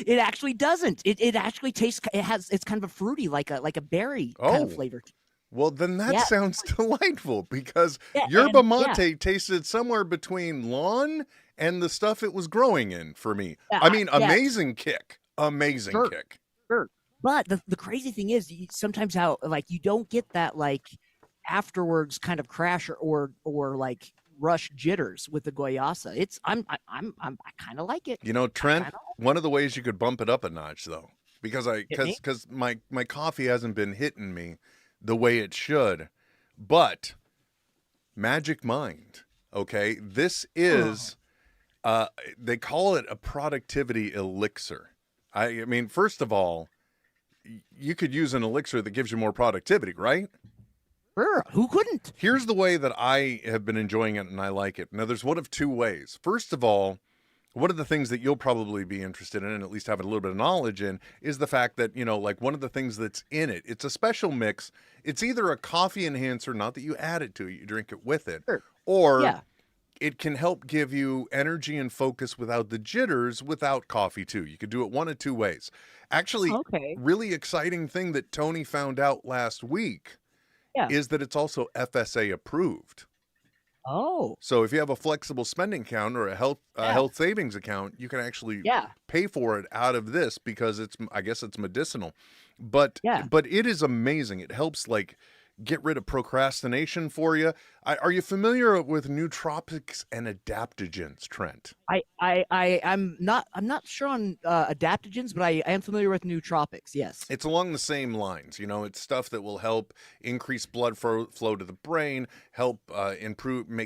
It actually doesn't. It actually tastes. It's kind of a fruity, like a berry kind of flavor. Well, then that sounds delightful because yerba mate tasted somewhere between lawn and the stuff it was growing in for me. Amazing kick. Amazing kick. Sure. But the crazy thing is sometimes how you don't get that afterwards kind of crash or rush jitters with the guayasa. I kind of like it. Trent, one of the ways you could bump it up a notch though, because my coffee hasn't been hitting me the way it should, but Magic Mind. Okay, this is They call it a productivity elixir. I mean, first of all, you could use an elixir that gives you more productivity, right? Sure, who couldn't? Here's the way that I have been enjoying it and I like it. Now, there's one of two ways. First of all, one of the things that you'll probably be interested in, and at least have a little bit of knowledge in, is the fact that, like one of the things that's in it, it's a special mix. It's either a coffee enhancer, not that you add it to it, you drink it with it, Sure. or Yeah. it can help give you energy and focus without the jitters without coffee too. You could do it one of two ways. Actually, Okay. really exciting thing that Tony found out last week is that it's also FSA approved. Oh. So if you have a flexible spending account or a health savings account, you can actually pay for it out of this because I guess it's medicinal. But it is amazing. It helps like get rid of procrastination for you. Are you familiar with nootropics and adaptogens, Trent? I'm not sure on adaptogens, but I am familiar with nootropics. Yes, it's along the same lines. It's stuff that will help increase blood flow to the brain, help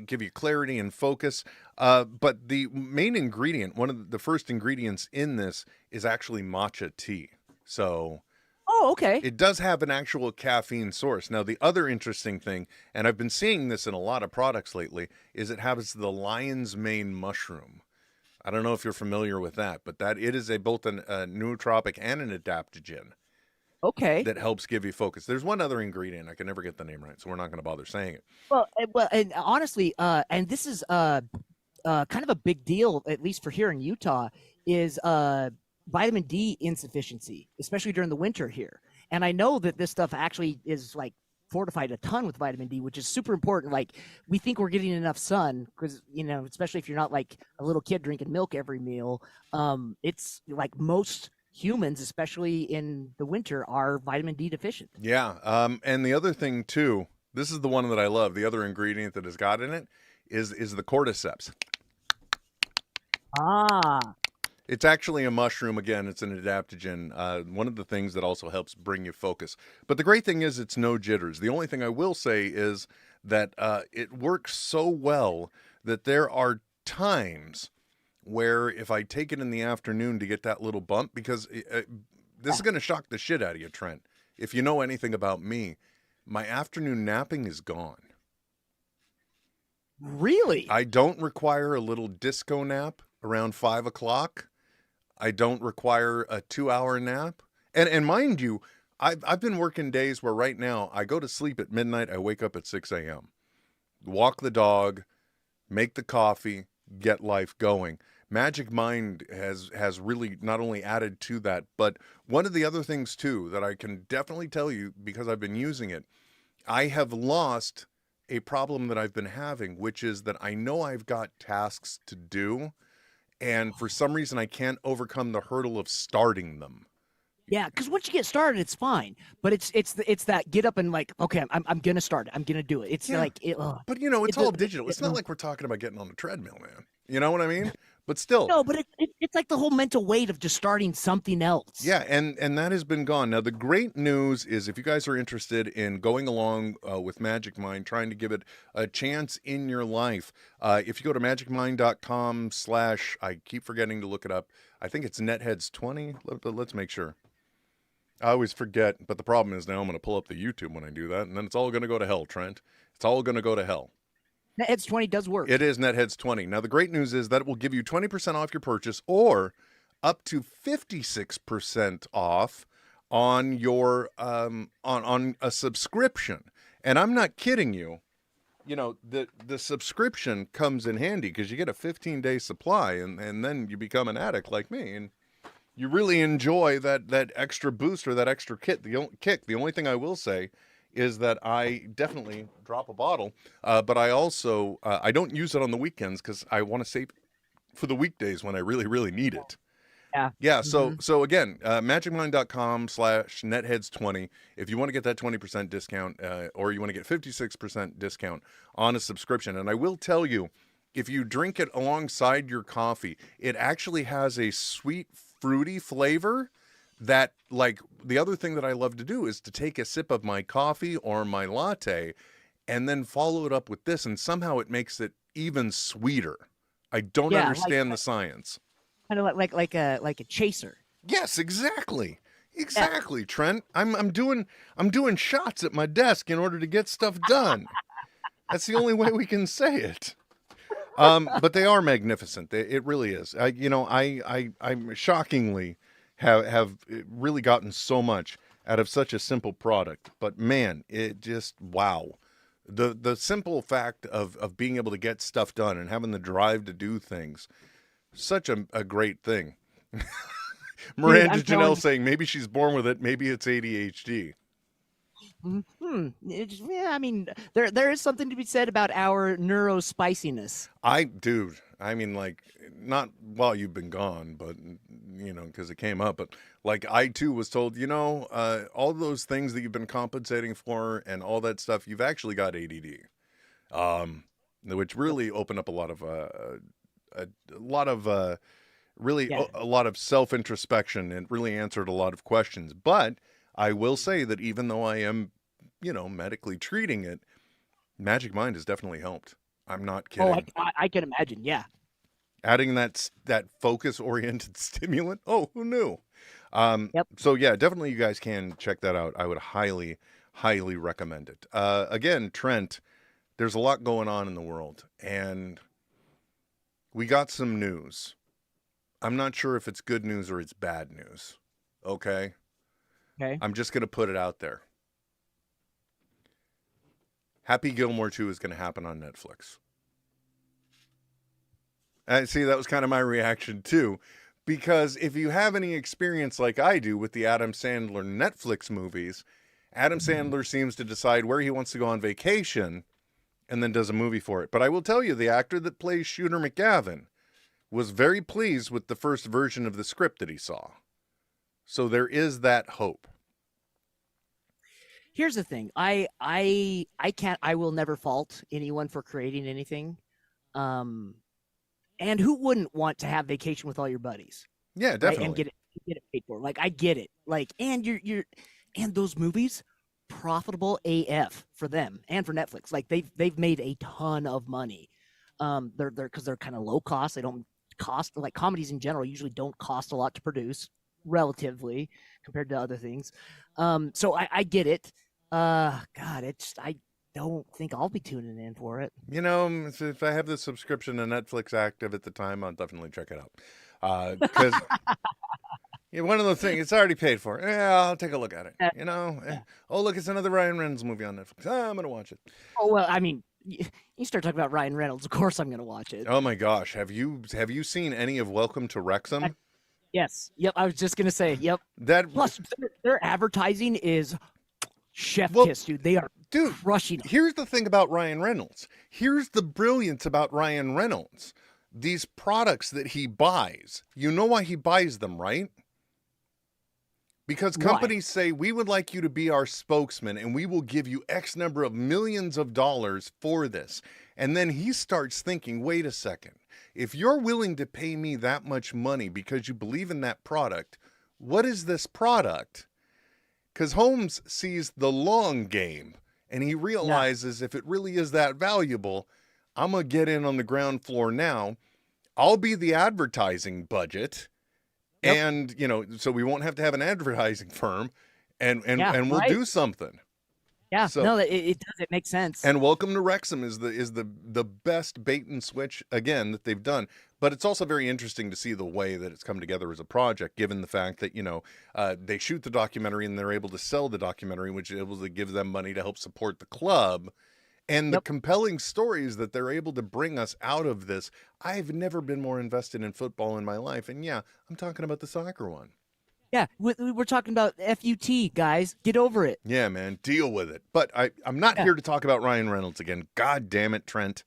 give you clarity and focus. But the main ingredient, one of the first ingredients in this, is actually matcha tea. So. Oh, okay. It does have an actual caffeine source. Now, the other interesting thing, and I've been seeing this in a lot of products lately, is it has the lion's mane mushroom. I don't know if you're familiar with that, but it is both a nootropic and an adaptogen. Okay. That helps give you focus. There's one other ingredient. I can never get the name right, so we're not going to bother saying it. Well, and honestly, and this is kind of a big deal, at least for here in Utah, is vitamin D insufficiency, especially during the winter here. And I know that this stuff actually is like fortified a ton with vitamin D, which is super important. Like we think we're getting enough sun because, especially if you're not like a little kid drinking milk every meal. It's like most humans, especially in the winter, are vitamin D deficient. Yeah. And the other thing too, this is the one that I love. The other ingredient that has got in it is the cordyceps. Ah. It's actually a mushroom. Again, it's an adaptogen. One of the things that also helps bring you focus. But the great thing is it's no jitters. The only thing I will say is that it works so well that there are times where if I take it in the afternoon to get that little bump, because this is going to shock the shit out of you, Trent. If you know anything about me, my afternoon napping is gone. Really? I don't require a little disco nap around 5 o'clock. I don't require a 2-hour nap. And mind you, I've been working days where right now I go to sleep at midnight. I wake up at 6 a.m. Walk the dog, make the coffee, get life going. Magic Mind has really not only added to that, but one of the other things too that I can definitely tell you because I've been using it, I have lost a problem that I've been having, which is that I know I've got tasks to do. And for some reason, I can't overcome the hurdle of starting them. Yeah, because once you get started, it's fine. But it's that get up and like, okay, I'm gonna start it. I'm gonna do it. It's like, but it's all digital. It's not like we're talking about getting on a treadmill, man. You know what I mean? But still. No, but it's like the whole mental weight of just starting something else. Yeah, and that has been gone. Now, the great news is if you guys are interested in going along with Magic Mind, trying to give it a chance in your life, if you go to magicmind.com/ I keep forgetting to look it up. I think it's NetHeads 20, but let's make sure. I always forget, but the problem is now I'm going to pull up the YouTube when I do that, and then it's all going to go to hell, Trent. It's all going to go to hell. NetHeads 20 does work. It is NetHeads 20. Now, the great news is that it will give you 20% off your purchase or up to 56% off on your on a subscription. And I'm not kidding you. The subscription comes in handy because you get a 15-day supply, and then you become an addict like me, and you really enjoy that extra boost or that extra kick. The only thing I will say is that I definitely drop a bottle, but I also I don't use it on the weekends because I want to save for the weekdays when I really, really need it. Yeah. So again, magicmind.com / netheads20 if you want to get that 20% discount, or you want to get 56% discount on a subscription. And I will tell you, if you drink it alongside your coffee, it actually has a sweet, fruity flavor that, like, the other thing that I love to do is to take a sip of my coffee or my latte and then follow it up with this, and somehow it makes it even sweeter. I don't Yeah, understand the science. kind of like a chaser. Yes, exactly. Exactly, Trent. I'm doing shots at my desk in order to get stuff done. That's the only way we can say it. But they are magnificent. It really is. I'm shockingly have really gotten so much out of such a simple product. But man, it just wow. The simple fact of being able to get stuff done and having the drive to do things, such a great thing. Miranda Janelle saying maybe she's born with it, maybe it's ADHD. Yeah, I mean, there is something to be said about our neurospiciness. Dude, I mean, like, not while you've been gone, but, because it came up, but, like, I, too, was told, all those things that you've been compensating for and all that stuff, you've actually got ADD, which really opened up a lot of self-introspection and really answered a lot of questions. But I will say that even though I am, medically treating it, Magic Mind has definitely helped. I'm not kidding. Oh, I can imagine. Yeah. Adding that focus-oriented stimulant. Oh, who knew? Yep. So yeah, definitely you guys can check that out. I would highly, highly recommend it. Again, Trent, there's a lot going on in the world, and we got some news. I'm not sure if it's good news or it's bad news. Okay? Okay. I'm just going to put it out there. Happy Gilmore 2 is going to happen on Netflix. And see, that was kind of my reaction too. Because if you have any experience like I do with the Adam Sandler Netflix movies, Adam Sandler seems to decide where he wants to go on vacation and then does a movie for it. But I will tell you, the actor that plays Shooter McGavin was very pleased with the first version of the script that he saw. So there is that hope. Here's the thing. I will never fault anyone for creating anything. And who wouldn't want to have vacation with all your buddies? Yeah, definitely. Right? And get it paid for. Like, I get it. Like, and and those movies, profitable AF for them and for Netflix. Like, they've made a ton of money. Because they're kind of low cost. They don't cost, like, comedies in general usually don't cost a lot to produce relatively compared to other things. So I get it. God, I don't think I'll be tuning in for it. If I have the subscription to Netflix active at the time, I'll definitely check it out. Because one of those things, it's already paid for. Yeah, I'll take a look at it. Oh, look, it's another Ryan Reynolds movie on Netflix. I'm going to watch it. Oh, well, I mean, you start talking about Ryan Reynolds, of course I'm going to watch it. Oh my gosh, have you seen any of Welcome to Wrexham? Yes. Yep. I was just going to say, yep. Plus, their advertising is chef kiss, dude. They are crushing it. Here's the thing about Ryan Reynolds. Here's the brilliance about Ryan Reynolds. These products that he buys, you know why he buys them, right? Because companies say, we would like you to be our spokesman and we will give you X number of millions of dollars for this. And then he starts thinking, wait a second. If you're willing to pay me that much money because you believe in that product, what is this product? Because Holmes sees the long game and he realizes if it really is that valuable, I'm going to get in on the ground floor now. I'll be the advertising budget. Yep. And, so we won't have to have an advertising firm and we'll do something. Yeah, so, it does. It makes sense. And Welcome to Wrexham is the best bait and switch, again, that they've done. But it's also very interesting to see the way that it's come together as a project, given the fact that, they shoot the documentary and they're able to sell the documentary, which is able to give them money to help support the club. And the compelling stories that they're able to bring us out of this. I've never been more invested in football in my life. And yeah, I'm talking about the soccer one. Yeah, we're talking about FUT, guys. Get over it. Yeah, man, deal with it. But I'm not here to talk about Ryan Reynolds again. God damn it, Trent.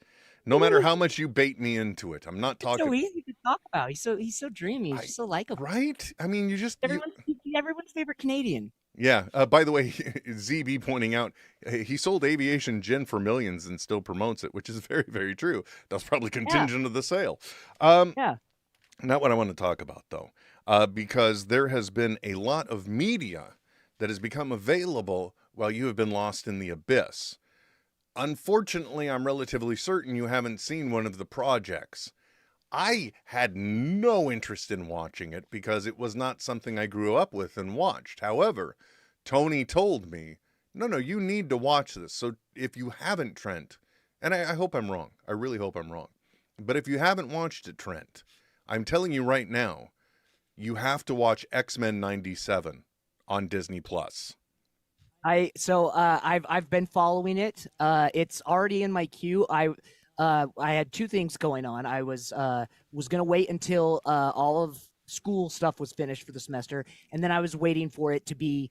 No matter how much you bait me into it, I'm not talking. It's so easy to talk about. He's so dreamy. He's just so likable. Right? I mean, everyone's favorite Canadian. Yeah. By the way, ZB pointing out, he sold aviation gin for millions and still promotes it, which is very, very true. That's probably contingent of the sale. Not what I want to talk about, though, because there has been a lot of media that has become available while you have been lost in the abyss. Unfortunately, I'm relatively certain you haven't seen one of the projects. I had no interest in watching it because it was not something I grew up with and watched. However, Tony told me, no, you need to watch this. So if you haven't, Trent, and I hope I'm wrong. I really hope I'm wrong. But if you haven't watched it, Trent, I'm telling you right now, you have to watch X-Men 97 on Disney Plus. I've been following it. It's already in my queue. I had two things going on. I was gonna wait until all of school stuff was finished for the semester, and then I was waiting for it to be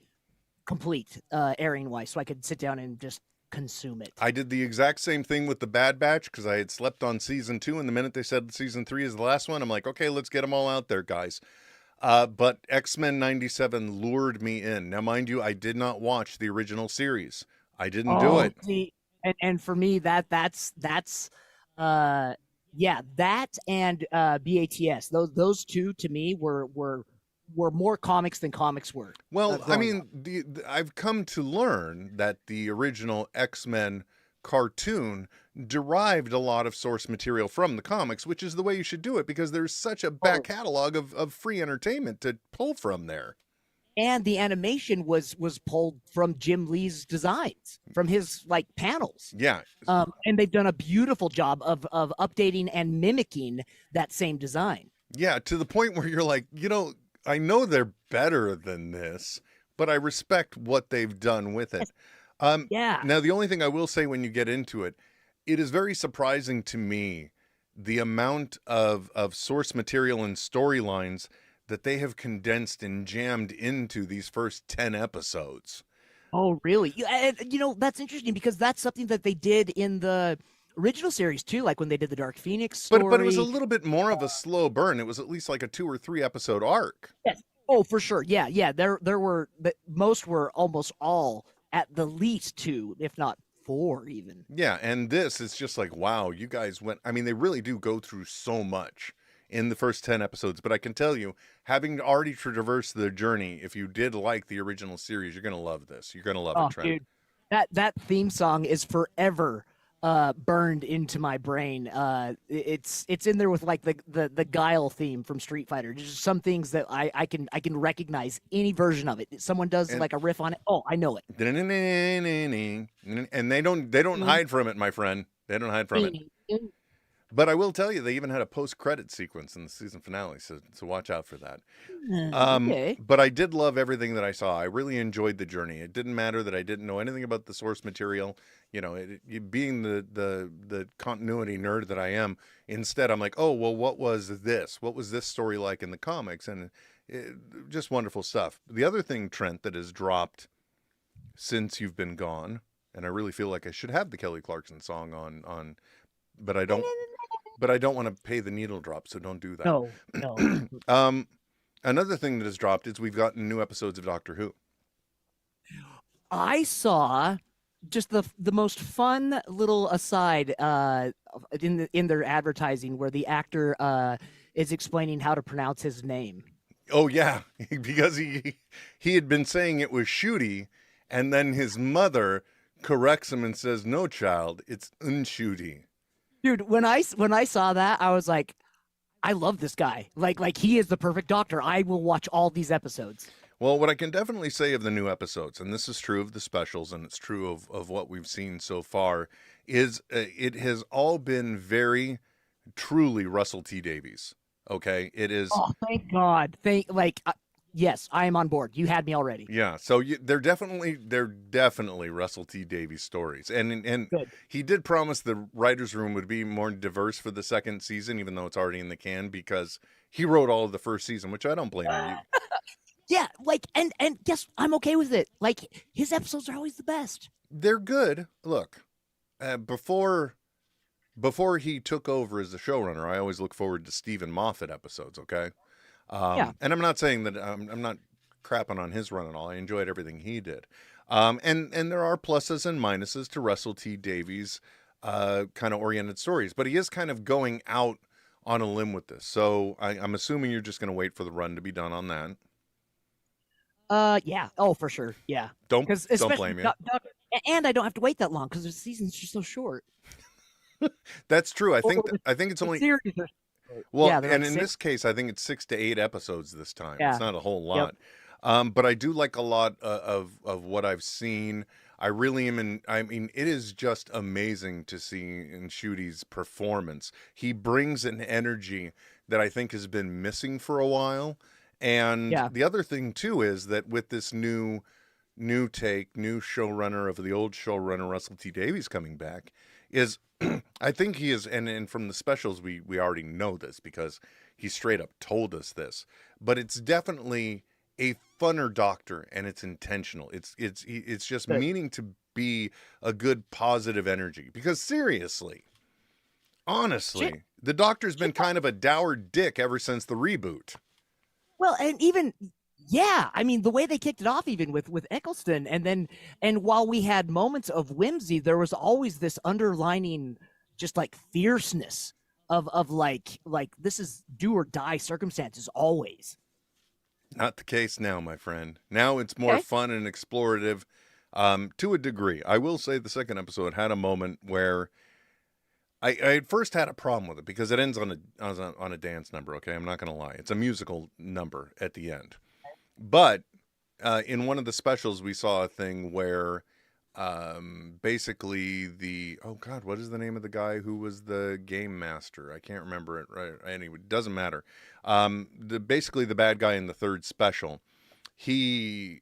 complete airing wise, so I could sit down and just consume it. I did the exact same thing with the Bad Batch because I had slept on season 2, and the minute they said season 3 is the last one, I'm like, okay, let's get them all out there, guys. But X-Men 97 lured me in. Now, mind you, I did not watch the original series. I didn't do it. See, and for me, that's yeah, that and BATS. Those two to me were more comics than comics were. Well, I growing up. mean, I've come to learn that the original X-Men cartoon derived a lot of source material from the comics, which is the way you should do it because there's such a back catalog of free entertainment to pull from there. And the animation was pulled from Jim Lee's designs, from his like panels. Yeah. And they've done a beautiful job of updating and mimicking that same design. Yeah, to the point where you're like, I know they're better than this, but I respect what they've done with it. Yeah. Now, the only thing I will say when you get into it, it is very surprising to me the amount of source material and storylines that they have condensed and jammed into these first 10 episodes. Oh, really? That's interesting because that's something that they did in the original series too, like when they did the Dark Phoenix story. But it was a little bit more of a slow burn. It was at least like a 2 or 3 episode arc. Yes. Oh, for sure. Yeah. There were, most were almost all at the least 2, if not 4 even. Yeah, and this is just like, wow, you guys went, I mean, they really do go through so much in the first 10 episodes, but I can tell you, having already traversed the journey, if you did like the original series, you're going to love this. You're going to love it, Trent. Dude, that theme song is forever burned into my brain. It's in there with like the Guile theme from Street Fighter. Just some things that I can recognize any version of it. Someone does like a riff on it. Oh, I know it. And they don't hide from it, my friend. They don't hide from it. But I will tell you, they even had a post-credit sequence in the season finale, so watch out for that. Okay. But I did love everything that I saw. I really enjoyed the journey. It didn't matter that I didn't know anything about the source material. Being the continuity nerd that I am, instead I'm like, oh, well, what was this? What was this story like in the comics? And just wonderful stuff. The other thing, Trent, that has dropped since you've been gone, and I really feel like I should have the Kelly Clarkson song on, but I don't. But I don't want to pay the needle drop, so don't do that. No. Another thing that has dropped is we've gotten new episodes of Doctor Who. I saw just the most fun little aside in their advertising where the actor is explaining how to pronounce his name. Oh yeah, because he had been saying it was Shooty, and then his mother corrects him and says, "No, child, it's Unshooty." Dude, when I saw that, I was like, I love this guy. Like he is the perfect doctor. I will watch all these episodes. Well, what I can definitely say of the new episodes, and this is true of the specials, and it's true of what we've seen so far, is it has all been very truly Russell T Davies. Okay, it is. Oh, thank God. Yes, I am on board. You had me already. Yeah, so they're definitely Russell T Davies stories, and Good. He did promise the writers' room would be more diverse for the second season, even though it's already in the can, because he wrote all of the first season, which I don't blame him. Yeah, and guess I'm okay with it. Like his episodes are always the best. They're good. Look, before he took over as the showrunner, I always look forward to Stephen Moffat episodes. Okay. Yeah. And I'm not saying that I'm not crapping on his run and all. I enjoyed everything he did. And there are pluses and minuses to Russell T Davies kind of oriented stories, but he is kind of going out on a limb with this. So I'm assuming you're just going to wait for the run to be done on that. Yeah. Oh, for sure. Yeah. Don't blame you. And I don't have to wait that long because the season's just so short. That's true. I think it's only. Well, Yeah, they're and like in 6. this case, I think it's 6 to 8 episodes this time. Yeah. It's not a whole Yep. lot. But I do like a lot of what I've seen. I really am I mean, it is just amazing to see in Shooty's performance. He brings an energy that I think has been missing for a while. And Yeah. the other thing too is that with this new showrunner of the old showrunner, Russell T Davies, coming back, is I think he is, and from the specials we already know this because he straight up told us this, but it's definitely a funner Doctor, and it's intentional. It's just Good. meaning to be a good positive energy, because seriously, honestly, the Doctor's been kind of a dour dick ever since the reboot. Well, and even yeah, I mean the way they kicked it off, even with Eccleston, and while we had moments of whimsy, there was always this underlining, just like fierceness of like this is do or die circumstances always. Not the case now, my friend. Now it's more fun and explorative, to a degree. I will say the second episode had a moment where I at first had a problem with it because it ends on a dance number. Okay, I'm not going to lie. It's a musical number at the end. But in one of the specials, we saw a thing where basically oh God, what is the name of the guy who was the game master? I can't remember it right. Anyway, it doesn't matter. Basically the bad guy in the third special, the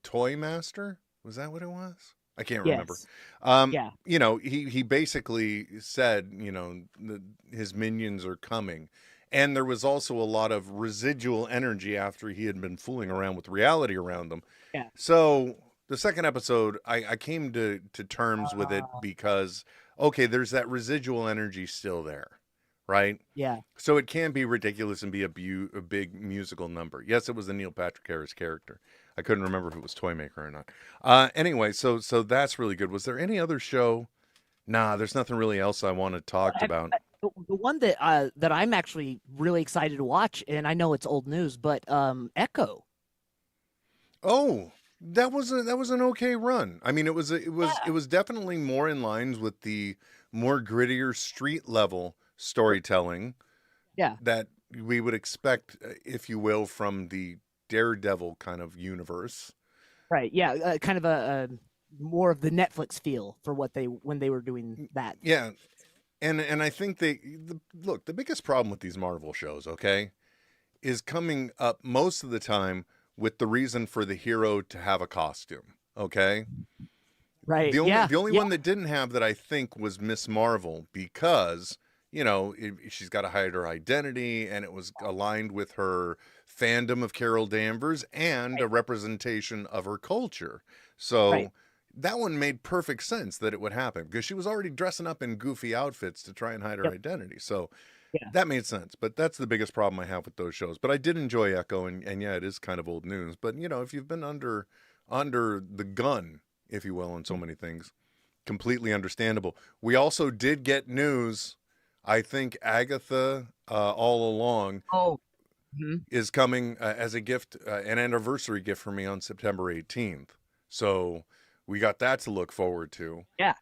toy master, was that what it was? I can't remember. Yeah. You know, he basically said, you know, his minions are coming. And there was also a lot of residual energy after he had been fooling around with reality around them. Yeah. So the second episode, I came to terms with it because, okay, there's that residual energy still there, right? Yeah. So it can be ridiculous and be a big musical number. Yes, it was the Neil Patrick Harris character. I couldn't remember if it was Toymaker or not. Anyway, so that's really good. Was there any other show? Nah, there's nothing really else I want to talk about. The one that that I'm actually really excited to watch, and I know it's old news, but Echo. Oh, that was an okay run. I mean, it was definitely more in lines with the more grittier street level storytelling. Yeah. That we would expect, if you will, from the Daredevil kind of universe. Right. Yeah. Kind of a more of the Netflix feel for when they were doing that. Yeah. And I think look, the biggest problem with these Marvel shows, okay, is coming up most of the time with the reason for the hero to have a costume, okay? Right. The only one that didn't have that, I think, was Miss Marvel, because, you know, she's got to hide her identity, and it was aligned with her fandom of Carol Danvers and a representation of her culture. So that one made perfect sense that it would happen, because she was already dressing up in goofy outfits to try and hide her identity. So that made sense. But that's the biggest problem I have with those shows. But I did enjoy Echo, and yeah, it is kind of old news. But, you know, if you've been under the gun, if you will, on so many things, completely understandable. We also did get news. I think Agatha, all along, is coming as a gift, an anniversary gift for me on September 18th. So we got that to look forward to. Yeah.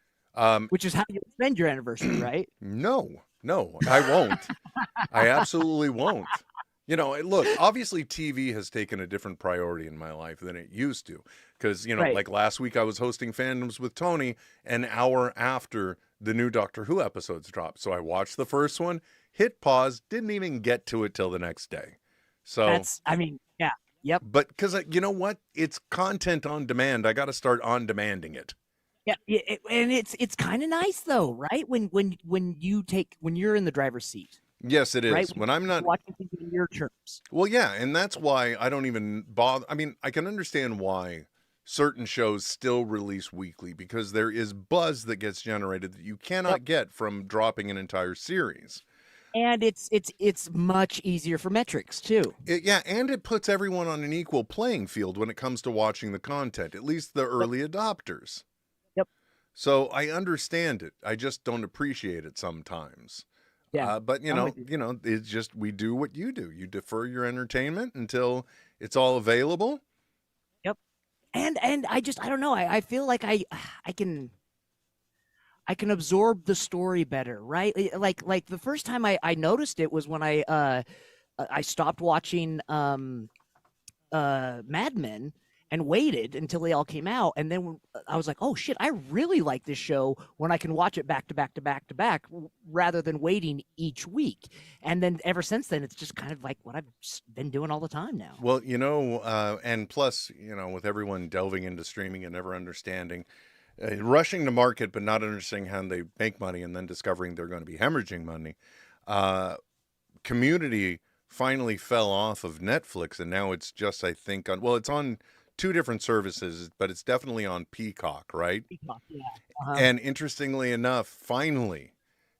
Which is how you spend your anniversary, right? No, I won't. I absolutely won't. You know, look, obviously TV has taken a different priority in my life than it used to. Because, you know, like last week I was hosting Fandoms with Tony an hour after the new Doctor Who episodes dropped. So I watched the first one, hit pause, didn't even get to it till the next day. So Yep. But because, you know what? It's content on demand. I got to start on demanding it. Yeah, and it's kind of nice though, right? When you're in the driver's seat. Yes, it is. Right? When I'm not watching things in your terms. Well, yeah, and that's why I don't even bother. I mean, I can understand why certain shows still release weekly, because there is buzz that gets generated that you cannot get from dropping an entire series. And it's much easier for metrics too. And it puts everyone on an equal playing field when it comes to watching the content, at least the early adopters. Yep. So I understand it. I just don't appreciate it sometimes. Yeah. But you know, it's just, we do what you do. You defer your entertainment until it's all available. Yep. And I don't know. I feel like I I can absorb the story better, right? Like the first time I noticed it was when I stopped watching Mad Men and waited until they all came out, and then I was like, oh shit, I really like this show when I can watch it back to back to back to back rather than waiting each week. And then ever since then, it's just kind of like what I've been doing all the time now. Well, and plus, with everyone delving into streaming and never understanding, rushing to market, but not understanding how they make money, and then discovering they're going to be hemorrhaging money. Community finally fell off of Netflix, and now it's just, I think, it's on 2 different services, but it's definitely on Peacock, right? Peacock, yeah. And interestingly enough, finally,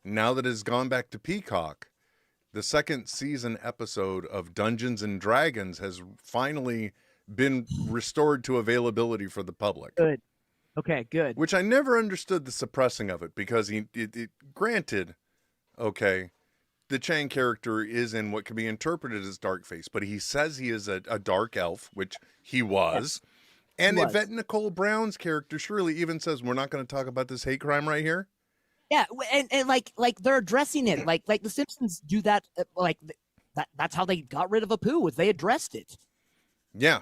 now that it's gone back to Peacock, the 2nd season episode of Dungeons and Dragons has finally been restored to availability for the public. Good. Okay, good. Which I never understood the suppressing of it, because granted, okay, the Chang character is in what can be interpreted as darkface, but he says he is a dark elf, which he was. Yeah, and Yvette Nicole Brown's character surely even says, we're not going to talk about this hate crime right here. Yeah, and like they're addressing it, like the Simpsons do that, that's how they got rid of Apu, was they addressed it. Yeah.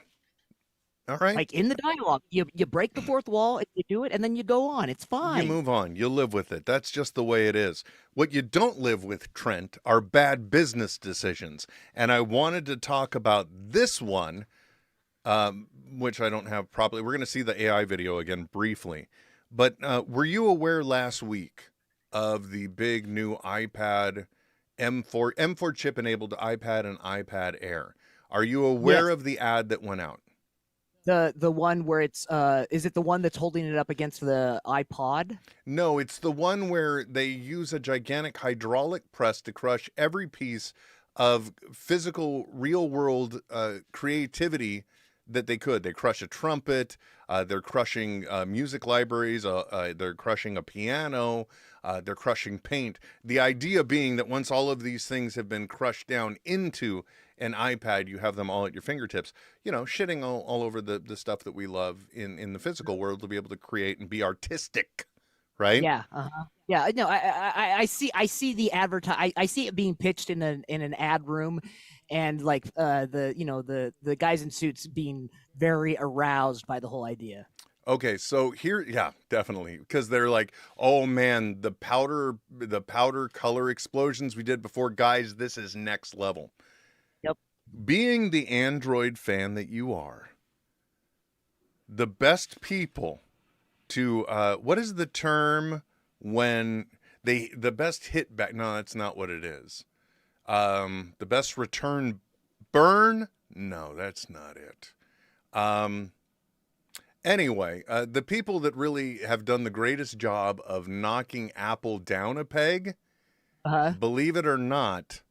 All right. Like in the dialogue, you break the 4th wall, you do it, and then you go on. It's fine. You move on. You live with it. That's just the way it is. What you don't live with, Trent, are bad business decisions. And I wanted to talk about this one, which I don't have properly. We're going to see the AI video again briefly. But were you aware last week of the big new iPad M4 chip enabled iPad and iPad Air? Are you aware of the ad that went out? The one where it's is it the one that's holding it up against the iPod? No, it's the one where they use a gigantic hydraulic press to crush every piece of physical, real world creativity that they could. They crush a trumpet. They're crushing music libraries. They're crushing a piano. They're crushing paint. The idea being that once all of these things have been crushed down into an iPad, you have them all at your fingertips, shitting all over the stuff that we love in the physical world to be able to create and be artistic, right? Yeah. Yeah. No, I see the I see it being pitched in an ad room, and like the guys in suits being very aroused by the whole idea. Okay, so here, yeah, definitely, because they're like, oh man, the powder color explosions we did before, guys, this is next level. Yep. Being the Android fan that you are, the best people to what is the term when the best hit back? No, that's not what it is. The best return burn? No, that's not it. Anyway, the people that really have done the greatest job of knocking Apple down a peg, believe it or not,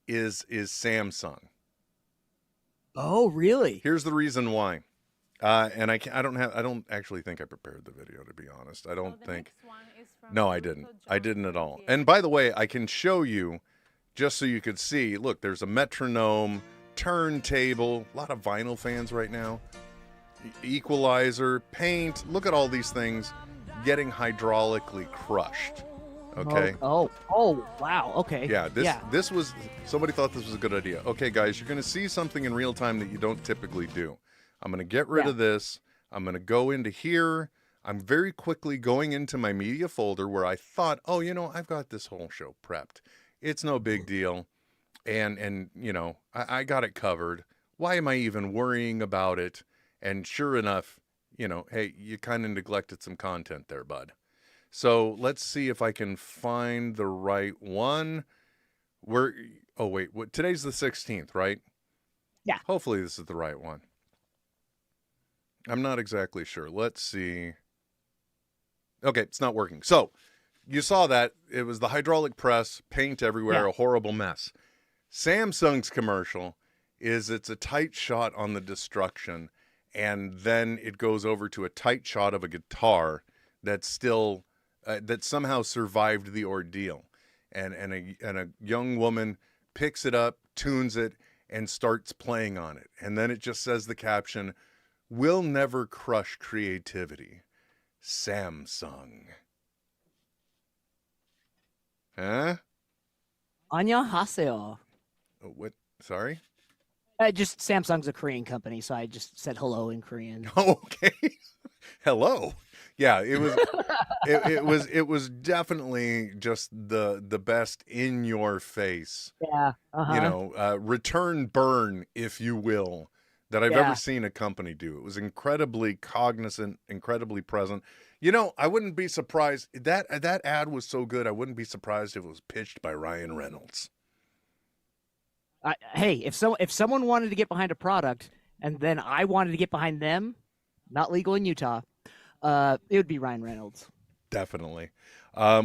is Samsung. Oh, really? Here's the reason why. And I don't actually think I prepared the video, to be honest. I don't think. No, I didn't. I didn't at all. And by the way, I can show you just so you could see. Look, there's a metronome, turntable, a lot of vinyl fans right now. Equalizer, paint. Look at all these things getting hydraulically crushed. Okay. Oh, wow. Okay. Yeah, this was, somebody thought this was a good idea. Okay, guys, you're going to see something in real time that you don't typically do. I'm going to get rid of this. I'm going to go into here. I'm very quickly going into my media folder where I thought, oh, I've got this whole show prepped. It's no big deal. And I got it covered. Why am I even worrying about it? And sure enough, hey, you kind of neglected some content there, bud. So let's see if I can find the right one. Today's the 16th, right? Yeah. Hopefully this is the right one. I'm not exactly sure. Let's see. Okay, it's not working. So you saw that. It was the hydraulic press, paint everywhere, a horrible mess. Samsung's commercial it's a tight shot on the destruction, and then it goes over to a tight shot of a guitar that's still that somehow survived the ordeal, and a young woman picks it up, tunes it, and starts playing on it, and then it just says the caption, "We'll never crush creativity, Samsung." Huh? 안녕하세요. Oh, what? Sorry? Just Samsung's a Korean company, so I just said hello in Korean. Oh, okay. Hello. Yeah, it was definitely just the best in your face, Yeah. return burn, if you will, that I've Yeah. ever seen a company do. It was incredibly cognizant, incredibly present. I wouldn't be surprised that ad was so good. I wouldn't be surprised if it was pitched by Ryan Reynolds. Hey, if someone wanted to get behind a product and then I wanted to get behind them, not legal in Utah, it would be Ryan Reynolds. Definitely.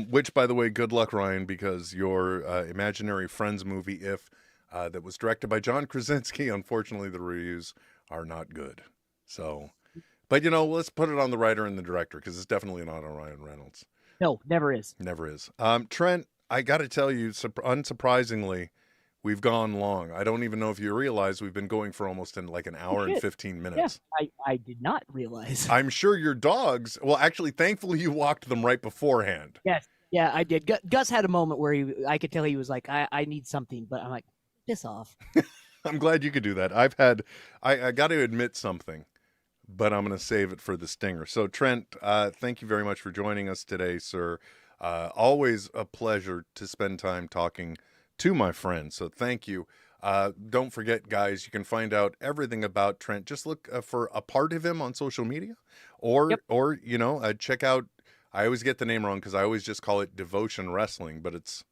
Which, by the way, good luck, Ryan, because your Imaginary Friends movie, that was directed by John Krasinski, unfortunately, the reviews are not good. So, but let's put it on the writer and the director, because it's definitely not on Ryan Reynolds. No, never is. Never is. Trent, I got to tell you, unsurprisingly, we've gone long. I don't even know if you realize we've been going for almost an hour and 15 minutes. Yeah, I did not realize. I'm sure your dogs, well, actually, thankfully you walked them right beforehand. Yes. Yeah, I did. Gus had a moment where I could tell he was like, I need something, but I'm like, piss off. I'm glad you could do that. I got to admit something, but I'm going to save it for the stinger. So Trent, thank you very much for joining us today, sir. Always a pleasure to spend time talking to my friends. So thank you. Don't forget, guys, you can find out everything about Trent. Just look for a part of him on social media, or check out. I always get the name wrong because I always just call it Devotion Wrestling, but it's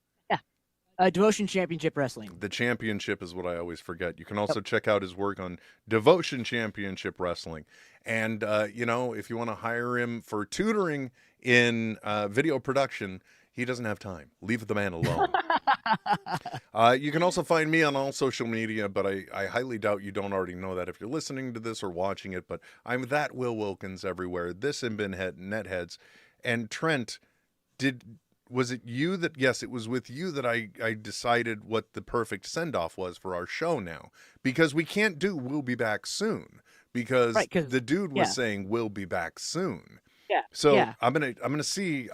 Devotion Championship Wrestling. The championship is what I always forget. You can also check out his work on Devotion Championship Wrestling, and if you want to hire him for tutoring in video production, he doesn't have time. Leave the man alone. You can also find me on all social media, but I highly doubt you don't already know that if you're listening to this or watching it, but I'm that Will Wilkins everywhere. This and been NetHeads. And Trent, was it you that, yes, it was with you that I decided what the perfect send-off was for our show now, because we can't do We'll Be Back Soon, because the dude was saying we'll be back soon. Yeah. So yeah. I'm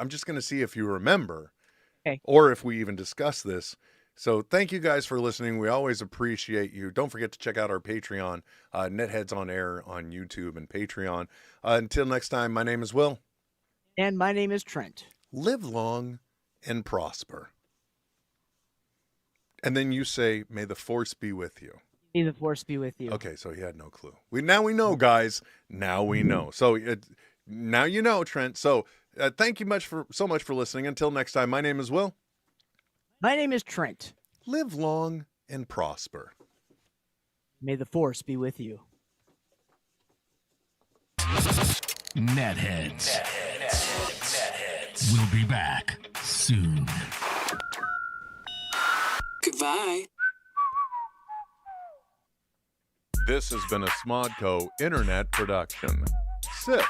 just gonna see if you remember, okay, or if we even discuss this. So thank you guys for listening. We always appreciate you. Don't forget to check out our Patreon, NetHeads on Air on YouTube and Patreon. Until next time, my name is Will. And my name is Trent. Live long and prosper. And then you say, may the force be with you. May the force be with you. Okay, so he had no clue. Now we know, guys. Now we know. So now you know, Trent. So thank you so much for listening. Until next time, my name is Will. My name is Trent. Live long and prosper. May the force be with you. NetHeads. We'll be back soon. Goodbye. This has been a Smodco Internet production. Sip.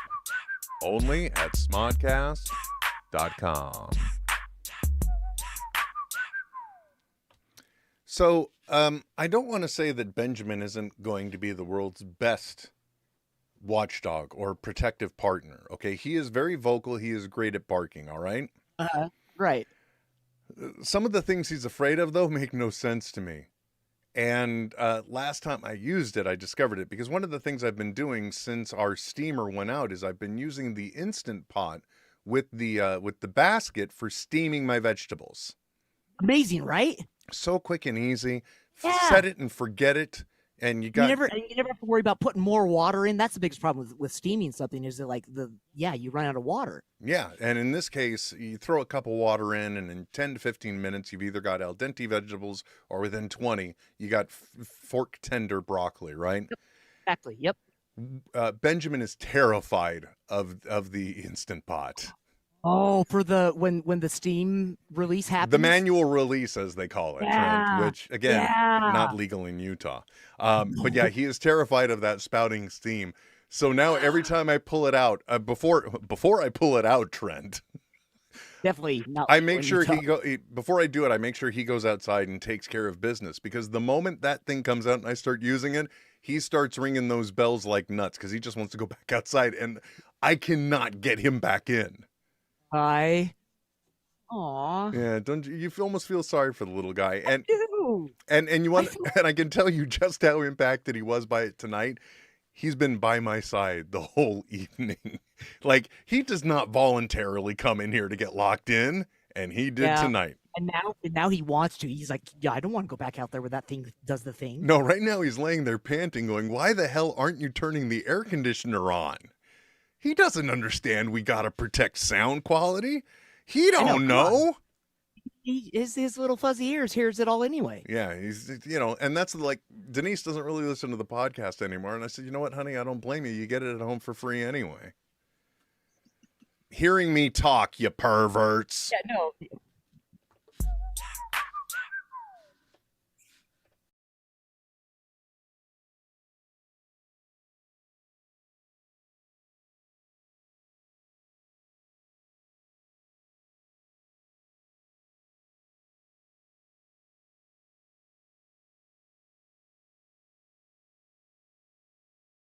Only at smodcast.com. So, I don't want to say that Benjamin isn't going to be the world's best watchdog or protective partner. Okay, he is very vocal. He is great at barking. All right. Right. Some of the things he's afraid of, though, make no sense to me. And last time I used it, I discovered it because one of the things I've been doing since our steamer went out is I've been using the Instant Pot with the basket for steaming my vegetables. Amazing, right? So quick and easy. Yeah. Set it and forget it. And you never have to worry about putting more water in. That's the biggest problem with steaming something is that you run out of water. Yeah, and in this case, you throw a cup of water in, and in 10 to 15 minutes, you've either got al dente vegetables, or within 20, you got fork tender broccoli, right? Yep. Exactly. Yep. Benjamin is terrified of the Instant Pot. Oh, for when the steam release happens? The manual release, as they call it, yeah. Trent, which, again, not legal in Utah. But yeah, he is terrified of that spouting steam. So now every time I pull it out, before I pull it out, Trent, definitely not. I make sure before I do it, I make sure he goes outside and takes care of business, because the moment that thing comes out and I start using it, he starts ringing those bells like nuts because he just wants to go back outside, and I cannot get him back in. I Aw. Yeah, don't you almost feel sorry for the little guy. And Dude. you want and I can tell you just how impacted he was by it tonight. He's been by my side the whole evening. Like, he does not voluntarily come in here to get locked in, and he did Yeah. tonight. And now he wants to. He's like, yeah, I don't want to go back out there where that thing does the thing. No, right now he's laying there panting, going, why the hell aren't you turning the air conditioner on? He doesn't understand we gotta protect sound quality. He don't know. His little fuzzy ears hears it all anyway. Yeah, he's, and that's like, Denise doesn't really listen to the podcast anymore. And I said, you know what, honey, I don't blame you. You get it at home for free anyway. Hearing me talk, you perverts. Yeah, no.